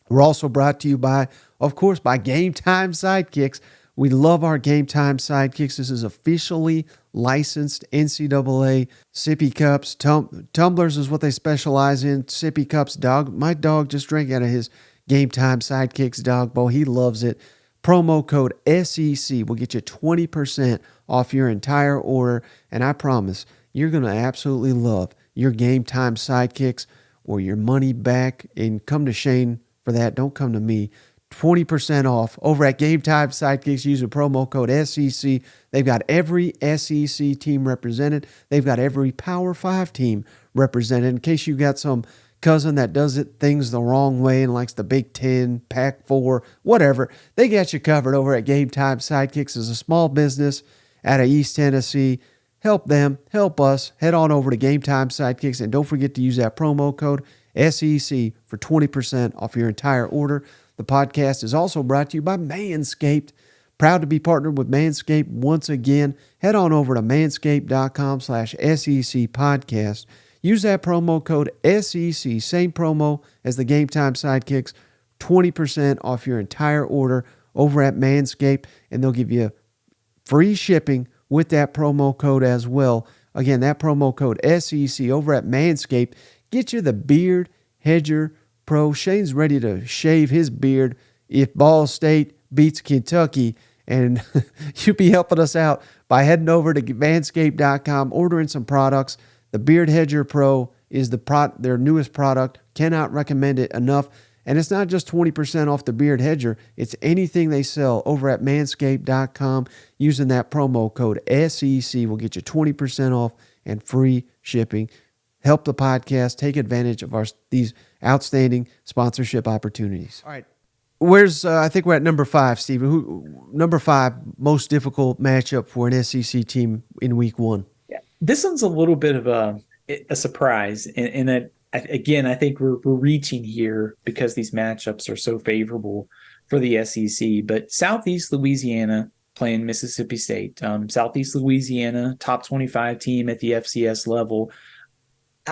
S1: We're also brought to you by, of course, by Game Time Sidekicks. We love our Game Time Sidekicks. This is officially licensed NCAA sippy cups. Tumblers is what they specialize in. Sippy cups. My dog just drank out of his Game Time Sidekicks dog bowl. He loves it. Promo code SEC will get you 20% off your entire order. And I promise you're going to absolutely love your Game Time Sidekicks or your money back. And come to Shane for that. Don't come to me. 20% off over at Game Time Sidekicks using promo code SEC. They've got every SEC team represented. They've got every Power 5 team represented. In case you got some cousin that does things the wrong way and likes the Big Ten, Pac-4, whatever, they got you covered over at Game Time Sidekicks. Is a small business out of East Tennessee. Help them, help us. Head on over to Game Time Sidekicks, and don't forget to use that promo code SEC for 20% off your entire order. The podcast is also brought to you by Manscaped. Proud to be partnered with Manscaped once again. Head on over to manscaped.com/SEC podcast. Use that promo code SEC, same promo as the Game Time Sidekicks, 20% off your entire order over at Manscaped, and they'll give you free shipping with that promo code as well. Again, that promo code SEC over at Manscaped. Get you the Beard Hedger Pro. Shane's ready to shave his beard if Ball State beats Kentucky, and you'll be helping us out by heading over to manscaped.com, ordering some products. The Beard Hedger Pro is their newest product. Cannot recommend it enough. And it's not just 20% off the Beard Hedger. It's anything they sell over at manscaped.com. Using that promo code SEC will get you 20% off and free shipping. Help the podcast. Take advantage of these outstanding sponsorship opportunities. All right. I think we're at number 5, Stephen. Number 5, most difficult matchup for an SEC team in week 1.
S2: Yeah, this one's a little bit of a surprise in that, again, I think we're reaching here because these matchups are so favorable for the SEC. But Southeast Louisiana playing Mississippi State. Southeast Louisiana, top 25 team at the FCS level.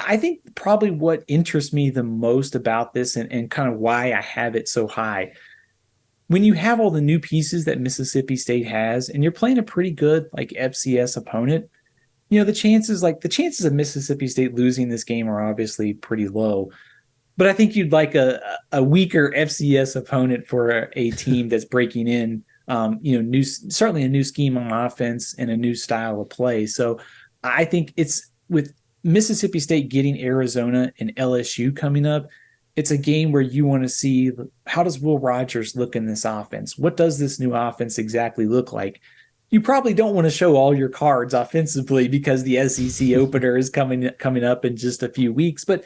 S2: I think probably what interests me the most about this and kind of why I have it so high, when you have all the new pieces that Mississippi State has and you're playing a pretty good like FCS opponent, the chances of Mississippi State losing this game are obviously pretty low. But I think you'd like a weaker FCS opponent for a team that's breaking in, certainly a new scheme on offense and a new style of play. So I think it's with Mississippi State getting Arizona and LSU coming up, it's a game where you want to see, how does Will Rogers look in this offense? What does this new offense exactly look like? You probably don't want to show all your cards offensively because the SEC opener is coming up in just a few weeks. But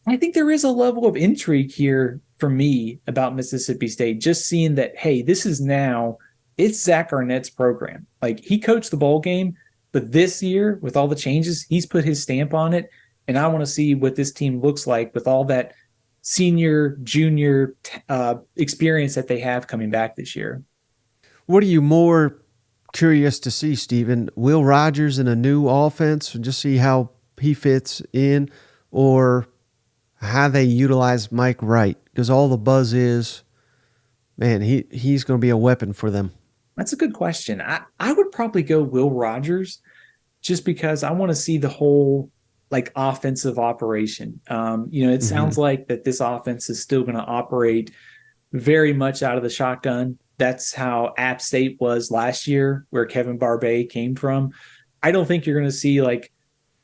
S2: I think there is a level of intrigue here for me about Mississippi State, just seeing that, hey, it's Zach Arnett's program. Like, he coached the bowl game, but this year, with all the changes, he's put his stamp on it. And I want to see what this team looks like with all that senior, junior experience that they have coming back this year.
S1: What are you more curious to see, Stephen? Will Rogers in a new offense, just see how he fits in, or how they utilize Mike Wright? Because all the buzz is, man, he's going to be a weapon for them.
S2: That's a good question. I would probably go Will Rogers just because I want to see the whole like offensive operation. It sounds like that this offense is still going to operate very much out of the shotgun. That's how App State was last year, where Kevin Barbay came from. I don't think you're going to see like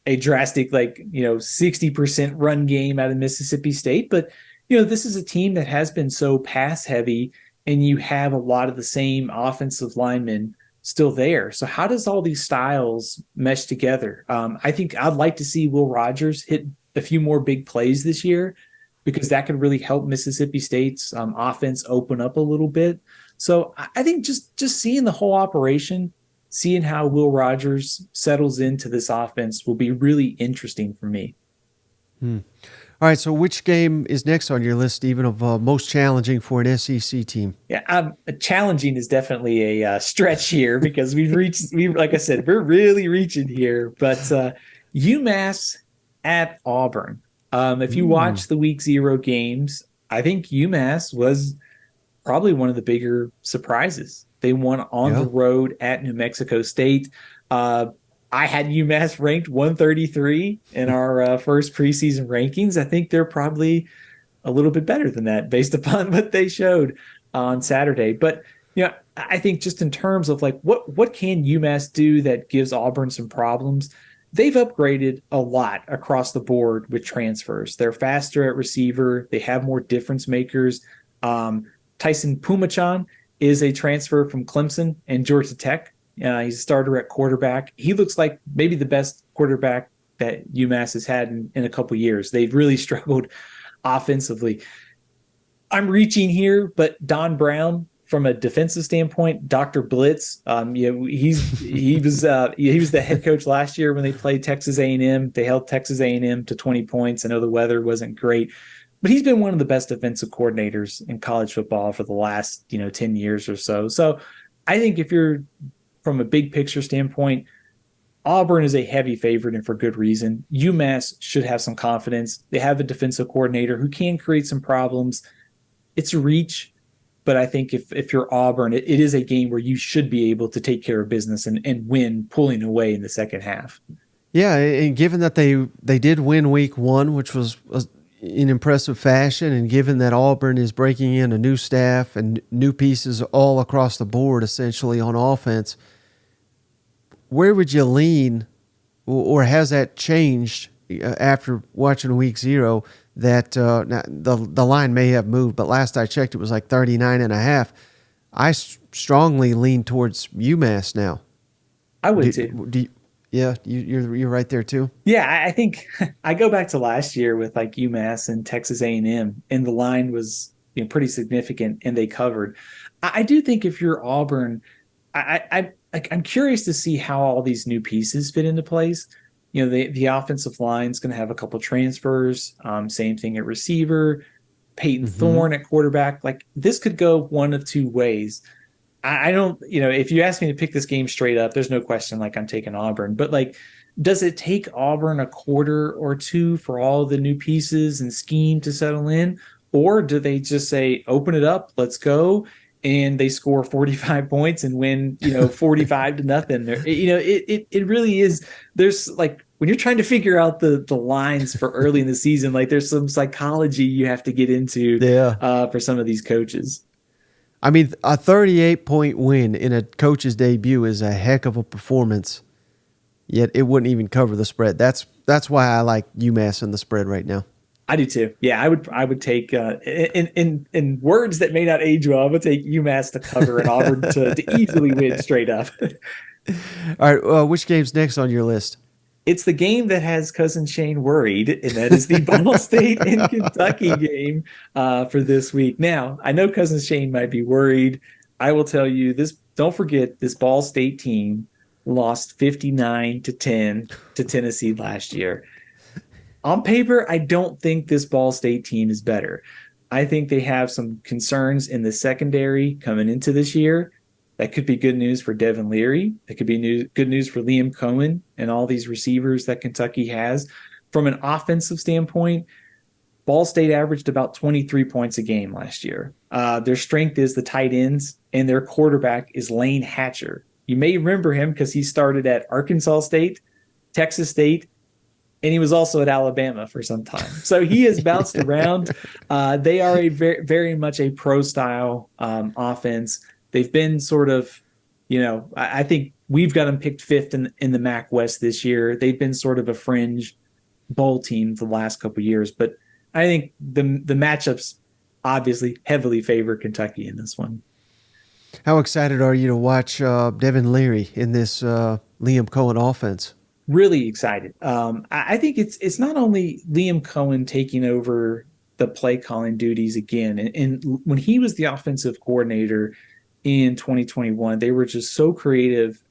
S2: a drastic 60% run game out of Mississippi State, but this is a team that has been so pass heavy, and you have a lot of the same offensive linemen still there. So how does all these styles mesh together? I think I'd like to see Will Rogers hit a few more big plays this year, because that could really help Mississippi State's offense open up a little bit. So I think just seeing the whole operation, seeing how Will Rogers settles into this offense will be really interesting for me.
S1: All right, so which game is next on your list, Stephen, of most challenging for an SEC team?
S2: Yeah, challenging is definitely a stretch here, because like I said, we're really reaching here. But UMass at Auburn. If you watch the Week 0 games, I think UMass was probably one of the bigger surprises. They won on the road at New Mexico State. I had UMass ranked 133 in our first preseason rankings. I think they're probably a little bit better than that based upon what they showed on Saturday. But I think just in terms of like what can UMass do that gives Auburn some problems, they've upgraded a lot across the board with transfers. They're faster at receiver. They have more difference makers. Tyson Pumachan is a transfer from Clemson and Georgia Tech. He's a starter at quarterback. He looks like maybe the best quarterback that UMass has had in a couple years. They've really struggled offensively. I'm reaching here, but Don Brown, from a defensive standpoint, Dr. Blitz, he was the head coach last year when they played Texas A&M. They held Texas A&M to 20 points. I know the weather wasn't great, but he's been one of the best defensive coordinators in college football for the last 10 years or so. So I think if you're from a big picture standpoint, Auburn is a heavy favorite, and for good reason. UMass should have some confidence. They have a defensive coordinator who can create some problems. It's a reach, but I think if you're Auburn, it is a game where you should be able to take care of business and win, pulling away in the second half.
S1: Yeah, and given that they did win week one, which was in impressive fashion, and given that Auburn is breaking in a new staff and new pieces all across the board, essentially on offense, where would you lean, or has that changed after watching week zero? That the line may have moved, but last I checked, it was like 39.5. I strongly lean towards UMass now.
S2: I would too.
S1: You're right there too.
S2: Yeah, I think I go back to last year with like UMass and Texas A&M, and the line was pretty significant, and they covered. I do think if you're Auburn, I'm curious to see how all these new pieces fit into place. The offensive line is going to have a couple transfers. Same thing at receiver. Peyton Thorne at quarterback. Like, this could go one of two ways. I don't, if you ask me to pick this game straight up, there's no question like I'm taking Auburn. But like, does it take Auburn a quarter or two for all the new pieces and scheme to settle in? Or do they just say, open it up, let's go, and they score 45 points and win, 45-0? It really is. There's like, when you're trying to figure out the lines for early in the season, like there's some psychology you have to get into for some of these coaches.
S1: I mean, a 38-point win in a coach's debut is a heck of a performance, yet it wouldn't even cover the spread. That's why I like UMass in the spread right now.
S2: I do too. Yeah, I would take in words that may not age well, I would take UMass to cover and Auburn to easily win straight up.
S1: All right, which game's next on your list?
S2: It's the game that has Cousin Shane worried, and that is the Ball State and Kentucky game for this week. Now, I know Cousin Shane might be worried. I will tell you this: don't forget, this Ball State team lost 59-10 to Tennessee last year. On paper, I don't think this Ball State team is better. I think they have some concerns in the secondary coming into this year. That could be good news for Devin Leary. That could be good news for Liam Cohen and all these receivers that Kentucky has. From an offensive standpoint, Ball State averaged about 23 points a game last year. Their strength is the tight ends, and their quarterback is Lane Hatcher. You may remember him because he started at Arkansas State, Texas State, and he was also at Alabama for some time. So he has bounced around. They are a very, very much a pro-style offense. They've been sort of, I think we've got them picked fifth in the MAC West this year. They've been sort of a fringe bowl team for the last couple of years. But I think the matchups obviously heavily favor Kentucky in this one.
S1: How excited are you to watch Devin Leary in this Liam Cohen offense?
S2: Really excited. I think it's not only Liam Cohen taking over the play calling duties again. And when he was the offensive coordinator in 2021, they were just so creative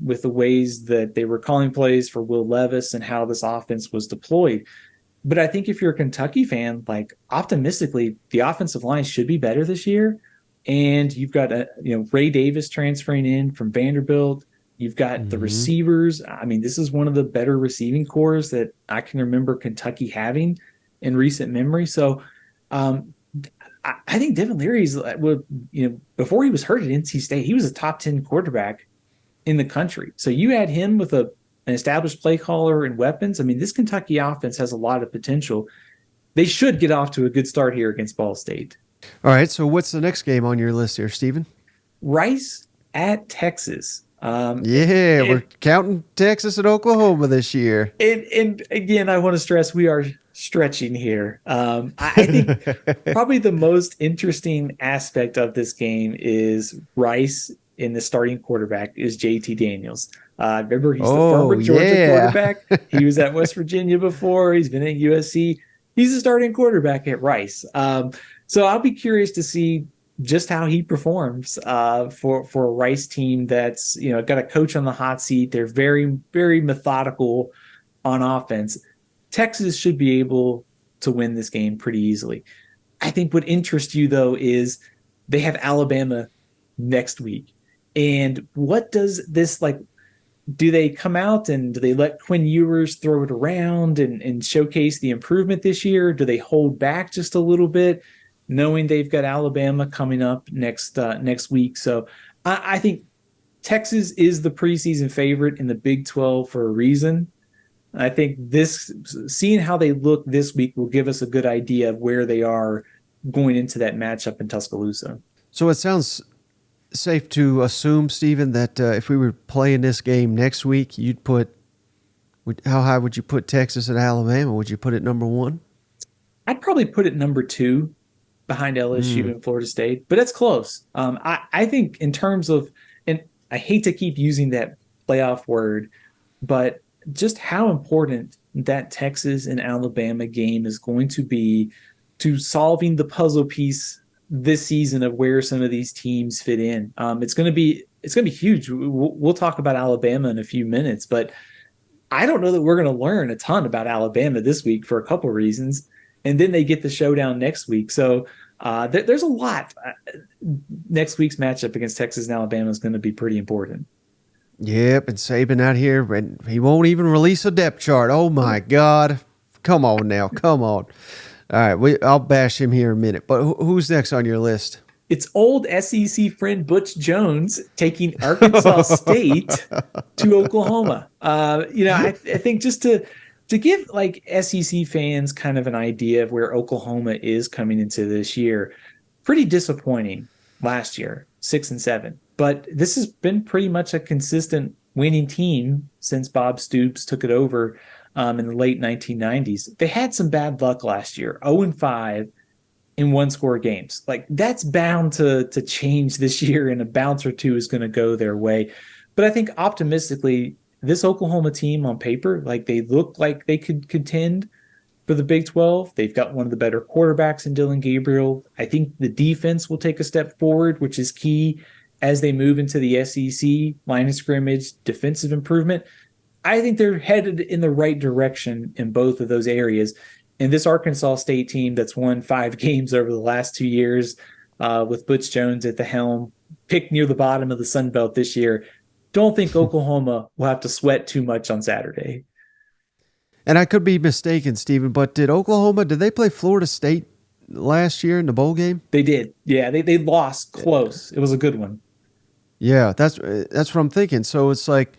S2: with the ways that they were calling plays for Will Levis and how this offense was deployed. But I think if you're a Kentucky fan, like, optimistically, the offensive line should be better this year. And you've got Ray Davis transferring in from Vanderbilt. You've got the receivers. I mean, this is one of the better receiving corps that I can remember Kentucky having in recent memory. So I think Devin Leary's, before he was hurt at NC State, he was a top 10 quarterback in the country. So you add him with an established play caller and weapons. I mean, this Kentucky offense has a lot of potential. They should get off to a good start here against Ball State.
S1: All right, so what's the next game on your list here, Stephen?
S2: Rice at Texas.
S1: We're counting Texas and Oklahoma this year.
S2: And again, I want to stress we are stretching here. I think probably the most interesting aspect of this game is Rice in the starting quarterback is JT Daniels. Remember, he's the
S1: Oh,
S2: former Georgia
S1: yeah.
S2: quarterback. He was at West Virginia before. He's been at USC. He's a starting quarterback at Rice. So I'll be curious to see just how he performs for a Rice team that's got a coach on the hot seat. They're very, very methodical on offense. Texas should be able to win this game pretty easily. I think what interests you though is they have Alabama next week. And what does this like? Do they come out and do they let Quinn Ewers throw it around and showcase the improvement this year? Do they hold back just a little bit, knowing they've got Alabama coming up next week? So I think Texas is the preseason favorite in the Big 12 for a reason. I think this seeing how they look this week will give us a good idea of where they are going into that matchup in Tuscaloosa.
S1: So it sounds safe to assume, Stephen, that if we were playing this game next week, how high would you put Texas and Alabama? Would you put it number one?
S2: I'd probably put it number two behind LSU and Florida State, but it's close. I think in terms of, and I hate to keep using that playoff word, but just how important that Texas and Alabama game is going to be to solving the puzzle piece this season of where some of these teams fit in. It's going to be huge. We'll talk about Alabama in a few minutes, but I don't know that we're going to learn a ton about Alabama this week for a couple of reasons. And then they get the showdown next week. So there's a lot. Next week's matchup against Texas and Alabama is going to be pretty important.
S1: Yep, and Saban out here, and he won't even release a depth chart. Oh my God! Come on now, come on. All right, I'll bash him here in a minute. But who's next on your list?
S2: It's old SEC friend Butch Jones taking Arkansas State to Oklahoma. I think just to give like SEC fans kind of an idea of where Oklahoma is coming into this year, pretty disappointing last year, 6-7. But this has been pretty much a consistent winning team since Bob Stoops took it over in the late 1990s. They had some bad luck last year, 0-5 in one-score games. Like that's bound to change this year, and a bounce or two is going to go their way. But I think optimistically, this Oklahoma team on paper, like they look like they could contend for the Big 12. They've got one of the better quarterbacks in Dylan Gabriel. I think the defense will take a step forward, which is key as they move into the SEC, line of scrimmage, defensive improvement. I think they're headed in the right direction in both of those areas. And this Arkansas State team that's won 5 games over the last 2 years with Butch Jones at the helm, picked near the bottom of the Sun Belt this year, don't think Oklahoma will have to sweat too much on Saturday.
S1: And I could be mistaken, Stephen, but did they play Florida State last year in the bowl game?
S2: They did. Yeah, they lost close. It was a good one.
S1: Yeah, that's what I'm thinking. So it's like,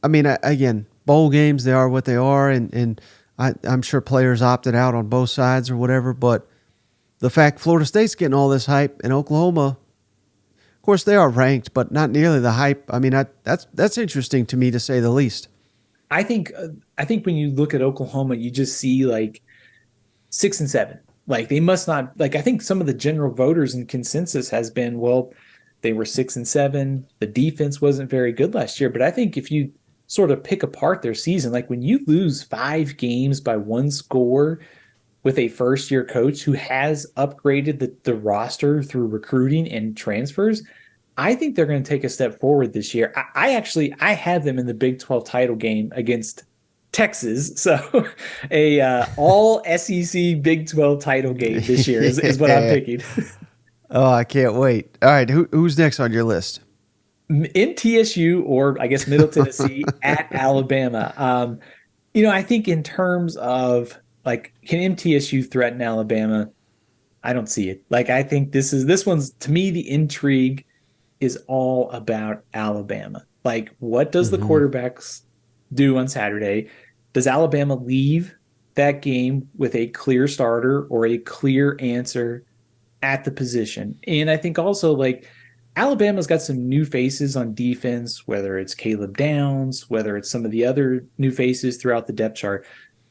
S1: I mean, again, bowl games, they are what they are, and I'm sure players opted out on both sides or whatever, but the fact Florida State's getting all this hype and Oklahoma, of course, they are ranked, but not nearly the hype. I mean, that's interesting to me, to say the least.
S2: I think when you look at Oklahoma, you just see like 6-7. Like they must not like. I think some of the general voters and consensus has been, well, they were 6-7. The defense wasn't very good last year, but I think if you sort of pick apart their season, like when you lose 5 games by 1 score with a first-year coach who has upgraded the roster through recruiting and transfers, I think they're going to take a step forward this year. I have them in the Big 12 title game against Texas. So a all SEC Big 12 title game this year is what I'm picking.
S1: Oh, I can't wait. All right, who's next on your list?
S2: MTSU, or I guess Middle Tennessee at Alabama. I think in terms of like, can MTSU threaten Alabama? I don't see it. Like, I think this one's, to me, the intrigue is all about Alabama. Like, what does the quarterbacks do on Saturday? Does Alabama leave that game with a clear starter or a clear answer at the position? And I think also, like, Alabama's got some new faces on defense, whether it's Caleb Downs, whether it's some of the other new faces throughout the depth chart.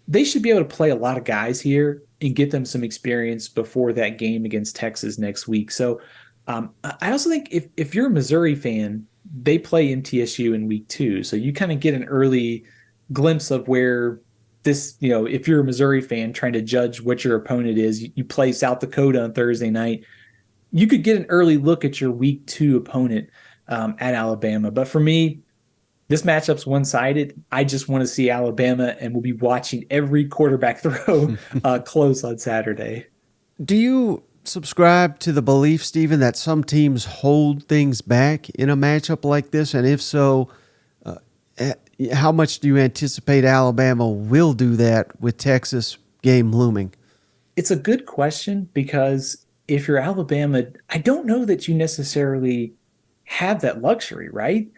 S2: They should be able to play a lot of guys here and get them some experience before that game against Texas next week. So I also think if you're a Missouri fan, they play MTSU in week 2. So you kind of get an early glimpse of where this, if you're a Missouri fan trying to judge what your opponent is, you play South Dakota on Thursday night. You could get an early look at your week 2 opponent at Alabama. But for me, this matchup's one-sided. I just want to see Alabama, and we'll be watching every quarterback throw close on Saturday.
S1: Do you subscribe to the belief, Stephen, that some teams hold things back in a matchup like this? And if so, how much do you anticipate Alabama will do that with Texas game looming?
S2: It's a good question because if you're Alabama, I don't know that you necessarily have that luxury, right?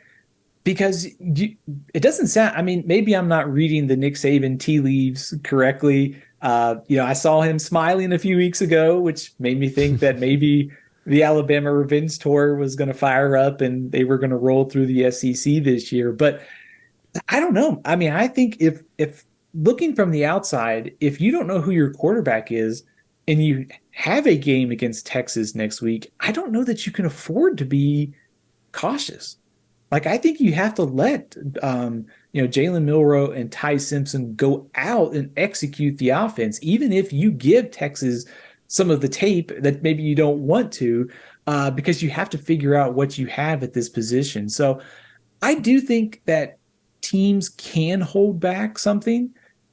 S2: Because it doesn't sound, I mean, maybe I'm not reading the Nick Saban tea leaves correctly. I saw him smiling a few weeks ago, which made me think that maybe the Alabama Revenge Tour was going to fire up and they were going to roll through the SEC this year. But I don't know. I mean, I think if looking from the outside, if you don't know who your quarterback is and you have a game against Texas next week, I don't know that you can afford to be cautious. Like, I think you have to let Jalen Milroe and Ty Simpson go out and execute the offense, even if you give Texas some of the tape that maybe you don't want to, because you have to figure out what you have at this position. So I do think that teams can hold back something,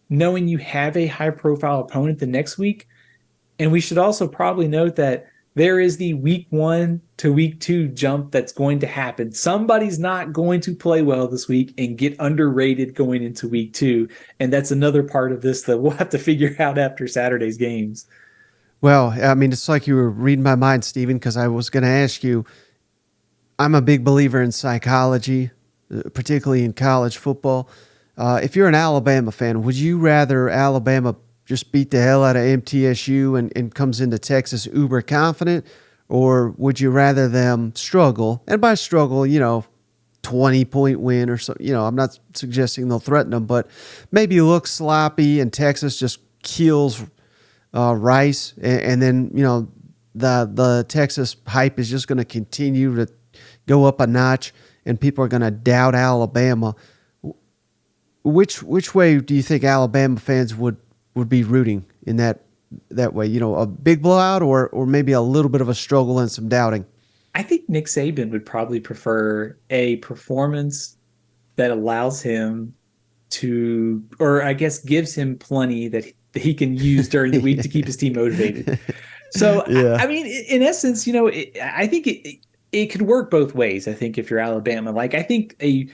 S2: knowing you have a high-profile opponent the next week. And we should also probably note that there is the week 1 to week 2 jump that's going to happen. Somebody's not going to play well this week and get underrated going into week 2. And that's another part of this that we'll have to figure out after Saturday's games.
S1: Well, I mean, it's like you were reading my mind, Stephen, because I was going to ask you, I'm a big believer in psychology, particularly in college football. If you're an Alabama fan, would you rather Alabama just beat the hell out of MTSU and comes into Texas uber confident, or would you rather them struggle? And by struggle, 20-point win or so. I'm not suggesting they'll threaten them, but maybe look sloppy and Texas just kills Rice, and then the Texas hype is just going to continue to go up a notch, and people are going to doubt Alabama. Which way do you think Alabama fans would be rooting in that way? A big blowout or maybe a little bit of a struggle and some doubting?
S2: I think Nick Saban would probably prefer a performance that allows him to, or I guess gives him plenty that he can use during the week to keep his team motivated. So, yeah. I mean, in essence, I think it could work both ways. I think if you're Alabama, like, I think a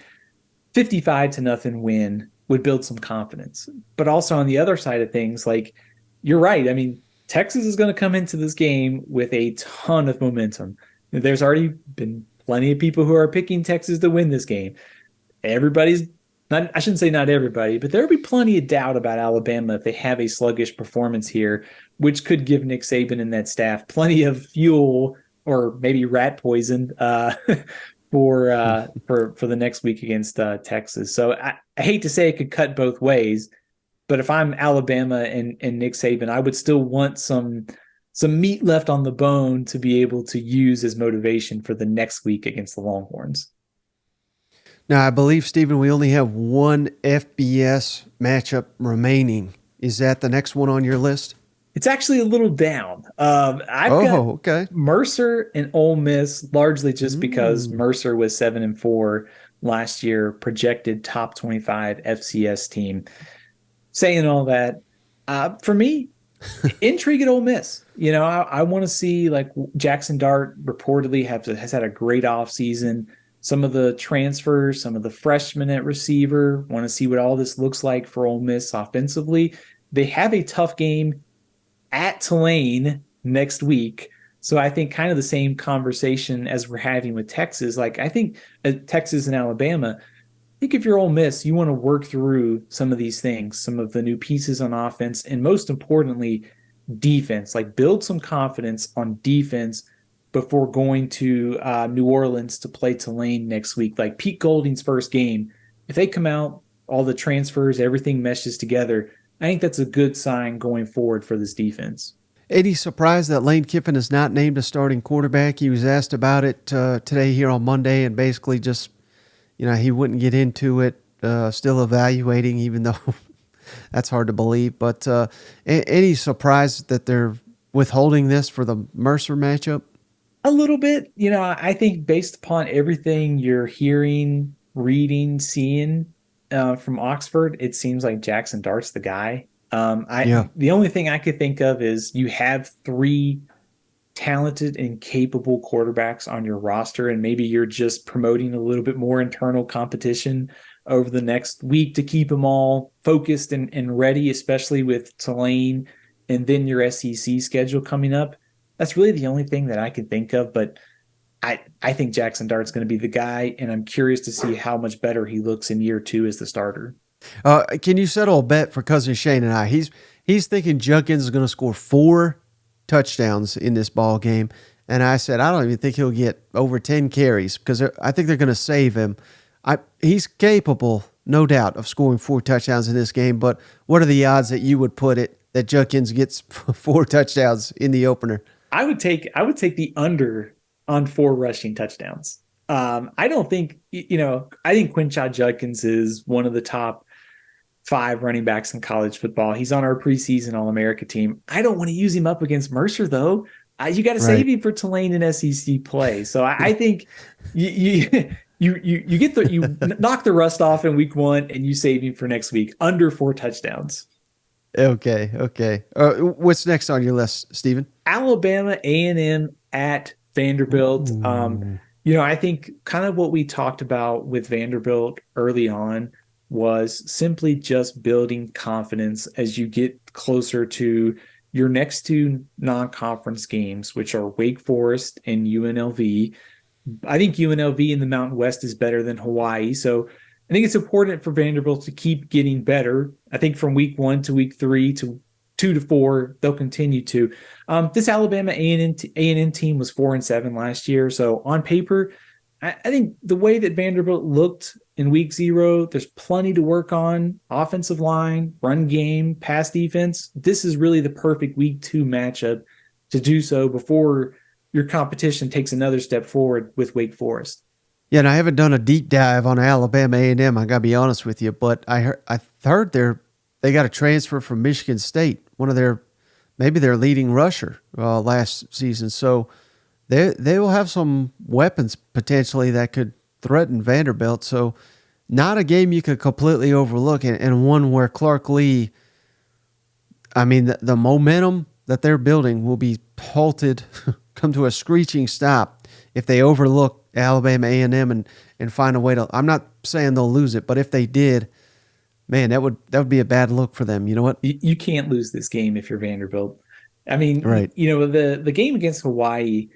S2: 55-0 win would build some confidence. But also on the other side of things, like, you're right. I mean, Texas is going to come into this game with a ton of momentum. There's already been plenty of people who are picking Texas to win this game. Everybody's not, I shouldn't say not everybody, but there'll be plenty of doubt about Alabama if they have a sluggish performance here, which could give Nick Saban and that staff plenty of fuel or maybe rat poison for the next week against Texas. So I hate to say it could cut both ways, but if I'm Alabama and Nick Saban, I would still want some meat left on the bone to be able to use as motivation for the next week against the Longhorns.
S1: Now, I believe, Stephen, we only have one FBS matchup remaining. Is that the next one on your list?
S2: It's actually a little down. I've got Mercer and Ole Miss, largely just because Mercer was 7-4 last year, projected top 25 FCS team. Saying all that, for me, intrigue at Ole Miss. I want to see, like, Jackson Dart reportedly has had a great offseason. Some of the transfers, some of the freshmen at receiver, want to see what all this looks like for Ole Miss offensively. They have a tough game at Tulane next week. So I think kind of the same conversation as we're having with Texas. Like, I think Texas and Alabama, I think if you're Ole Miss, you want to work through some of these things, some of the new pieces on offense, and most importantly, defense. Like, build some confidence on defense before going to New Orleans to play Tulane next week. Like, Pete Golding's first game, if they come out, all the transfers, everything meshes together, I think that's a good sign going forward for this defense.
S1: Any surprise that Lane Kiffin is not named a starting quarterback? He was asked about it today here on Monday, and basically just, he wouldn't get into it. Still evaluating, even though that's hard to believe. But any surprise that they're withholding this for the Mercer matchup?
S2: A little bit. I think based upon everything you're hearing, reading, seeing from Oxford, it seems like Jackson Dart's the guy.
S1: Yeah.
S2: The only thing I could think of is you have three talented and capable quarterbacks on your roster, and maybe you're just promoting a little bit more internal competition over the next week to keep them all focused and ready, especially with Tulane and then your SEC schedule coming up. That's really the only thing that I can think of, but I think Jackson Dart's going to be the guy, and I'm curious to see how much better he looks in year 2 as the starter.
S1: Can you settle a bet for cousin Shane and I? He's thinking Judkins is going to score 4 touchdowns in this ball game, and I said I don't even think he'll get over 10 carries because I think they're going to save him. He's capable, no doubt, of scoring 4 touchdowns in this game. But what are the odds that you would put it that Judkins gets 4 touchdowns in the opener?
S2: I would take the under on 4 rushing touchdowns. I don't think I think Quinshad Judkins is one of the top 5 running backs in college football. He's on our preseason All-America team. I don't want to use him up against Mercer though. You got to save him for Tulane and SEC play. So I think you knock the rust off in week 1 and you save him for next week under 4 touchdowns.
S1: Okay. What's next on your list, Stephen?
S2: Alabama A&M at Vanderbilt. I think kind of what we talked about with Vanderbilt early on was simply just building confidence as you get closer to your next 2 non-conference games, which are Wake Forest and UNLV. I think UNLV in the Mountain West is better than Hawaii. So I think it's important for Vanderbilt to keep getting better. I think from week 1 to week 3 to 2 to 4, they'll continue to. This Alabama A&M team was 4-7 last year. So on paper, I think the way that Vanderbilt looked in week 0, there's plenty to work on. Offensive line, run game, pass defense. This is really the perfect week 2 matchup to do so before your competition takes another step forward with Wake Forest.
S1: Yeah, and I haven't done a deep dive on Alabama A&M. I got to be honest with you, but I heard they got a transfer from Michigan State, one of their leading rusher last season. So they will have some weapons potentially that could threaten Vanderbilt. So not a game you could completely overlook, and one where Clark Lee, I mean, the momentum that they're building will be halted, come to a screeching stop if they overlook Alabama A&M and find a way to. I'm not saying they'll lose it, but if they did, man, that would be a bad look for them. You know what?
S2: You can't lose this game if you're Vanderbilt. I mean,
S1: right.
S2: The game against Hawaii,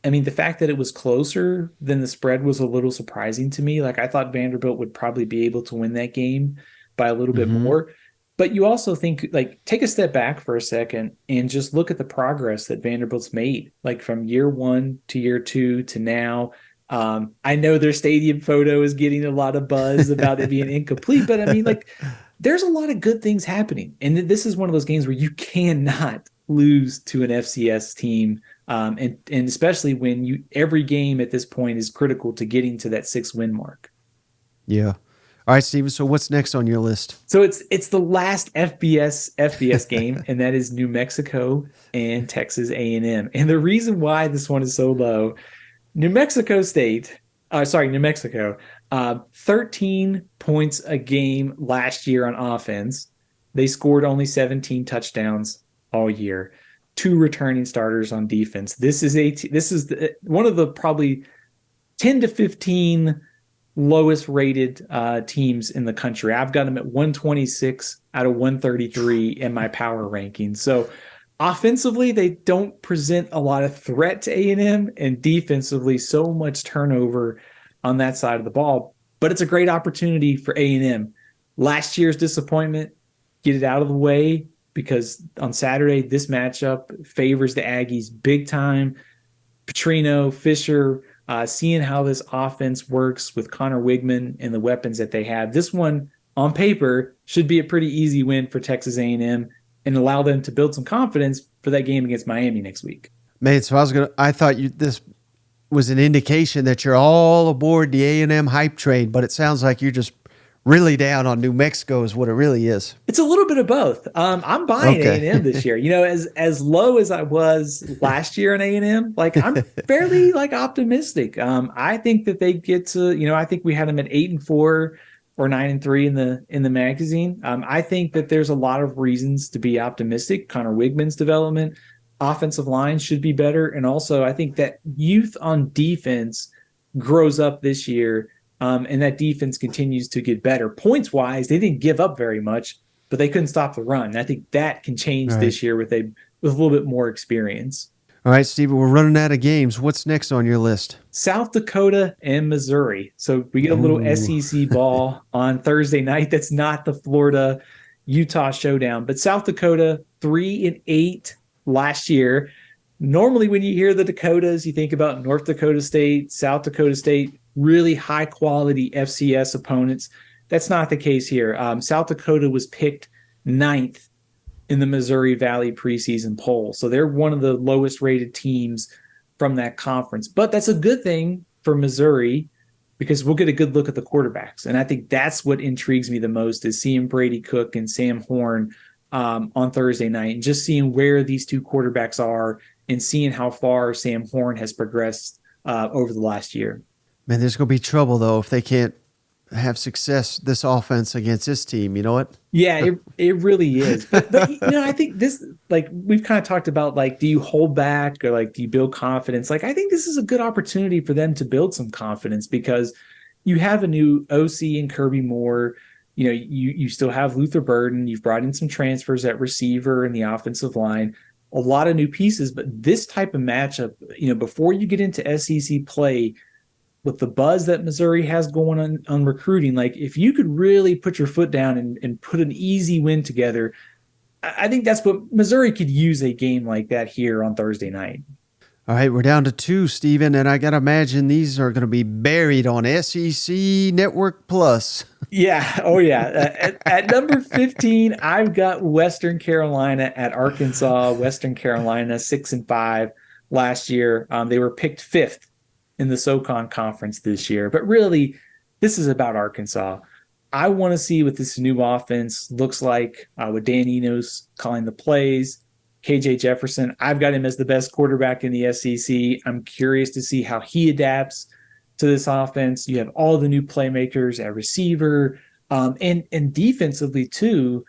S2: I mean, the fact that it was closer than the spread was a little surprising to me. Like, I thought Vanderbilt would probably be able to win that game by a little bit more. But you also think, like, take a step back for a second and just look at the progress that Vanderbilt's made, like from year 1 to year 2 to now. I know their stadium photo is getting a lot of buzz about it being incomplete, but I mean, like, there's a lot of good things happening. And this is one of those games where you cannot lose to an FCS team. And especially when every game at this point is critical to getting to that 6-win mark.
S1: Yeah. All right, Steven. So what's next on your list?
S2: So it's the last FBS game, and that is New Mexico and Texas A&M. And the reason why this one is so low, New Mexico, 13 points a game last year on offense. They scored only 17 touchdowns all year. 2 returning starters on defense. This is one of the probably 10 to 15 lowest rated teams in the country. I've got them at 126 out of 133 in my power rankings. So offensively, they don't present a lot of threat to A&M, and defensively, so much turnover on that side of the ball. But it's a great opportunity for A&M. Last year's disappointment, get it out of the way, because on Saturday, this matchup favors the Aggies big time. Petrino, Fisher, seeing how this offense works with Connor Wigman and the weapons that they have. This one, on paper, should be a pretty easy win for Texas A&M. and allow them to build some confidence for that game against Miami next week.
S1: Man, so I thought this was an indication that you're all aboard the A&M hype train, but it sounds like you're just really down on New Mexico is what it really is.
S2: It's a little bit of both. I'm buying A&M this year. As low as I was last year in A&M, like I'm fairly like optimistic. I think that they get to, I think we had them at 8-4 or 9-3 in the magazine. I think that there's a lot of reasons to be optimistic. Connor Wigman's development, offensive line should be better, and also I think that youth on defense grows up this year. And that defense continues to get better. Points-wise, they didn't give up very much, but they couldn't stop the run. And I think that can change this year with a little bit more experience.
S1: All right, Steven, we're running out of games. What's next on your list?
S2: South Dakota and Missouri. So we get a little SEC ball on Thursday night. That's not the Florida-Utah showdown. But South Dakota, 3-8 last year. Normally when you hear the Dakotas, you think about North Dakota State, South Dakota State, really high-quality FCS opponents. That's not the case here. South Dakota was picked 9th in the Missouri Valley preseason poll. So they're one of the lowest-rated teams from that conference. But that's a good thing for Missouri because we'll get a good look at the quarterbacks. And I think that's what intrigues me the most is seeing Brady Cook and Sam Horn on Thursday night and just seeing where these two quarterbacks are and seeing how far Sam Horn has progressed over the last year.
S1: Man, there's going to be trouble, though, if they can't have success, this offense against this team. You know what?
S2: Yeah, it really is. But I think this, like, we've kind of talked about, like, do you hold back or, like, do you build confidence? Like, I think this is a good opportunity for them to build some confidence because you have a new OC in Kirby Moore. You still have Luther Burden. You've brought in some transfers at receiver and the offensive line. A lot of new pieces. But this type of matchup, before you get into SEC play, with the buzz that Missouri has going on recruiting, like if you could really put your foot down and put an easy win together, I think that's what Missouri could use a game like that here on Thursday night.
S1: All right, we're down to 2, Steven, and I got to imagine these are going to be buried on SEC Network Plus.
S2: Yeah. Oh, yeah. At number 15, I've got Western Carolina at Arkansas. Western Carolina, 6-5 last year. They were picked 5th in the SoCon conference this year. But really, this is about Arkansas. I want to see what this new offense looks like with Dan Enos calling the plays. KJ Jefferson, I've got him as the best quarterback in the SEC. I'm curious to see how he adapts to this offense. You have all the new playmakers at receiver and defensively too.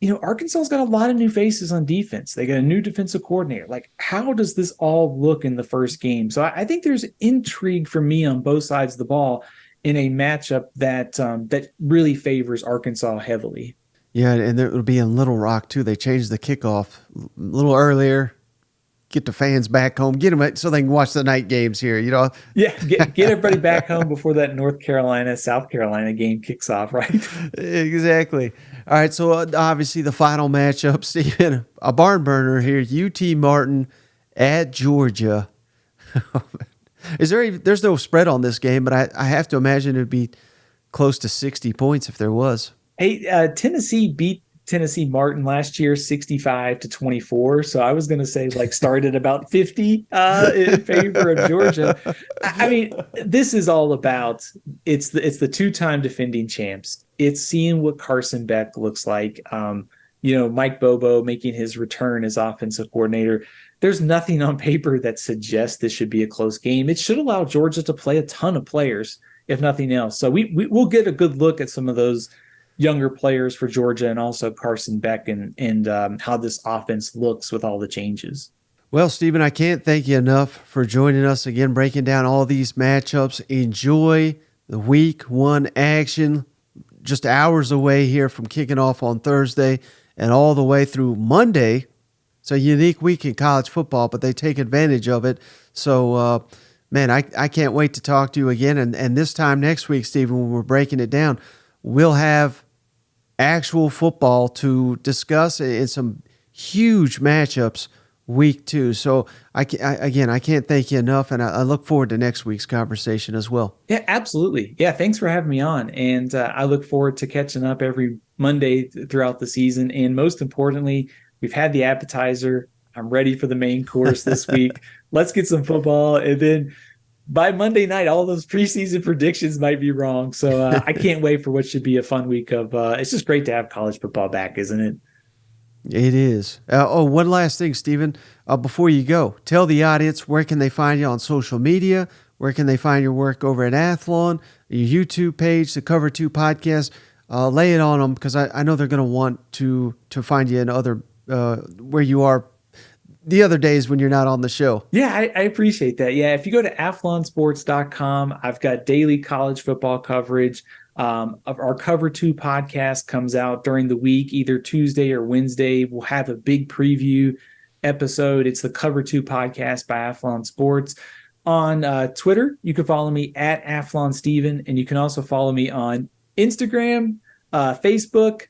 S2: Arkansas's got a lot of new faces on defense. They got a new defensive coordinator. Like, how does this all look in the first game? So I think there's intrigue for me on both sides of the ball in a matchup that really favors Arkansas heavily.
S1: Yeah, and it'll be in Little Rock, too. They changed the kickoff a little earlier. Get the fans back home. Get them so they can watch the night games here,
S2: Yeah, get everybody back home before that North Carolina, South Carolina game kicks off, right?
S1: Exactly. All right, so obviously the final matchup, Stephen, a barn burner here, UT Martin at Georgia. There's no spread on this game, but I have to imagine it would be close to 60 points if there was.
S2: Hey, Tennessee beat Tennessee Martin last year 65-24. So I was going to say started about 50 in favor of Georgia. I mean, this is all about it's the two-time defending champs. It's seeing what Carson Beck looks like. Mike Bobo making his return as offensive coordinator. There's nothing on paper that suggests this should be a close game. It should allow Georgia to play a ton of players, if nothing else. So we'll get a good look at some of those younger players for Georgia and also Carson Beck and how this offense looks with all the changes.
S1: Well, Stephen, I can't thank you enough for joining us again, breaking down all these matchups. Enjoy the week 1 action. Just hours away here from kicking off on Thursday and all the way through Monday. It's a unique week in college football, but they take advantage of it. So, man, I can't wait to talk to you again. And this time next week, Stephen, when we're breaking it down, we'll have actual football to discuss in some huge matchups week 2. So, I can't thank you enough, and I look forward to next week's conversation as well.
S2: Yeah, absolutely. Yeah, thanks for having me on. And I look forward to catching up every Monday throughout the season. And most importantly, we've had the appetizer. I'm ready for the main course this week. Let's get some football. And then by Monday night, all those preseason predictions might be wrong. So I can't wait for what should be a fun week of it's just great to have college football back, isn't it?
S1: It is. One last thing, Stephen. Before you go, tell the audience where can they find you on social media? Where can they find your work over at Athlon, your YouTube page, the Cover 2 podcast? Lay it on them because I know they're going to want to find you in other where you are the other days when you're not on the show.
S2: Yeah, I appreciate that. Yeah, if you go to athlonsports.com, I've got daily college football coverage. Our Cover 2 podcast comes out during the week, either Tuesday or Wednesday. We'll have a big preview episode. It's the Cover 2 podcast by Athlon Sports. On Twitter, you can follow me at Athlon Steven, and you can also follow me on Instagram, Facebook,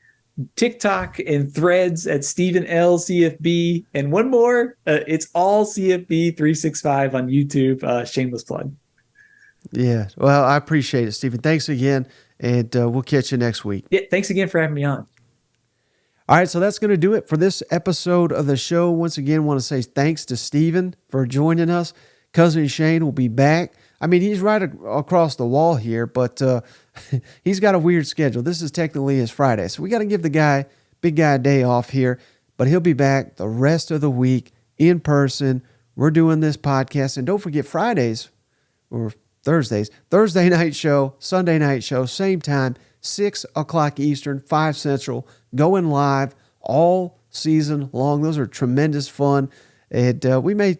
S2: TikTok, and Threads at Stephen L. CFB. And one more, it's all CFB 365 on YouTube. Shameless plug.
S1: Yeah, well, I appreciate it, Stephen. Thanks again, and we'll catch you next week.
S2: Yeah, thanks again for having me on.
S1: All right, so that's going to do it for this episode of the show. Once again, want to say thanks to Stephen for joining us. Cousin Shane will be back. I mean, he's right across the wall here, but he's got a weird schedule. This is technically his Friday, so we got to give the big guy, a day off here. But he'll be back the rest of the week in person. We're doing this podcast, and don't forget Fridays or Thursdays, Thursday night show, Sunday night show, same time, 6 o'clock Eastern, 5 Central, going live all season long. Those are tremendous fun, and we may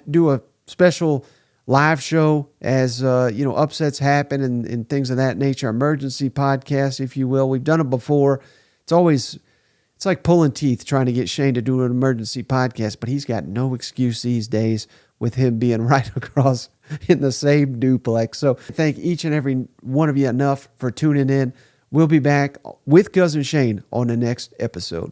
S1: do a special live show as upsets happen and things of that nature, emergency podcast, if you will. We've done it before. It's like pulling teeth trying to get Shane to do an emergency podcast, but he's got no excuse these days with him being right across in the same duplex. So thank each and every one of you enough for tuning in. We'll be back with Cousin Shane on the next episode.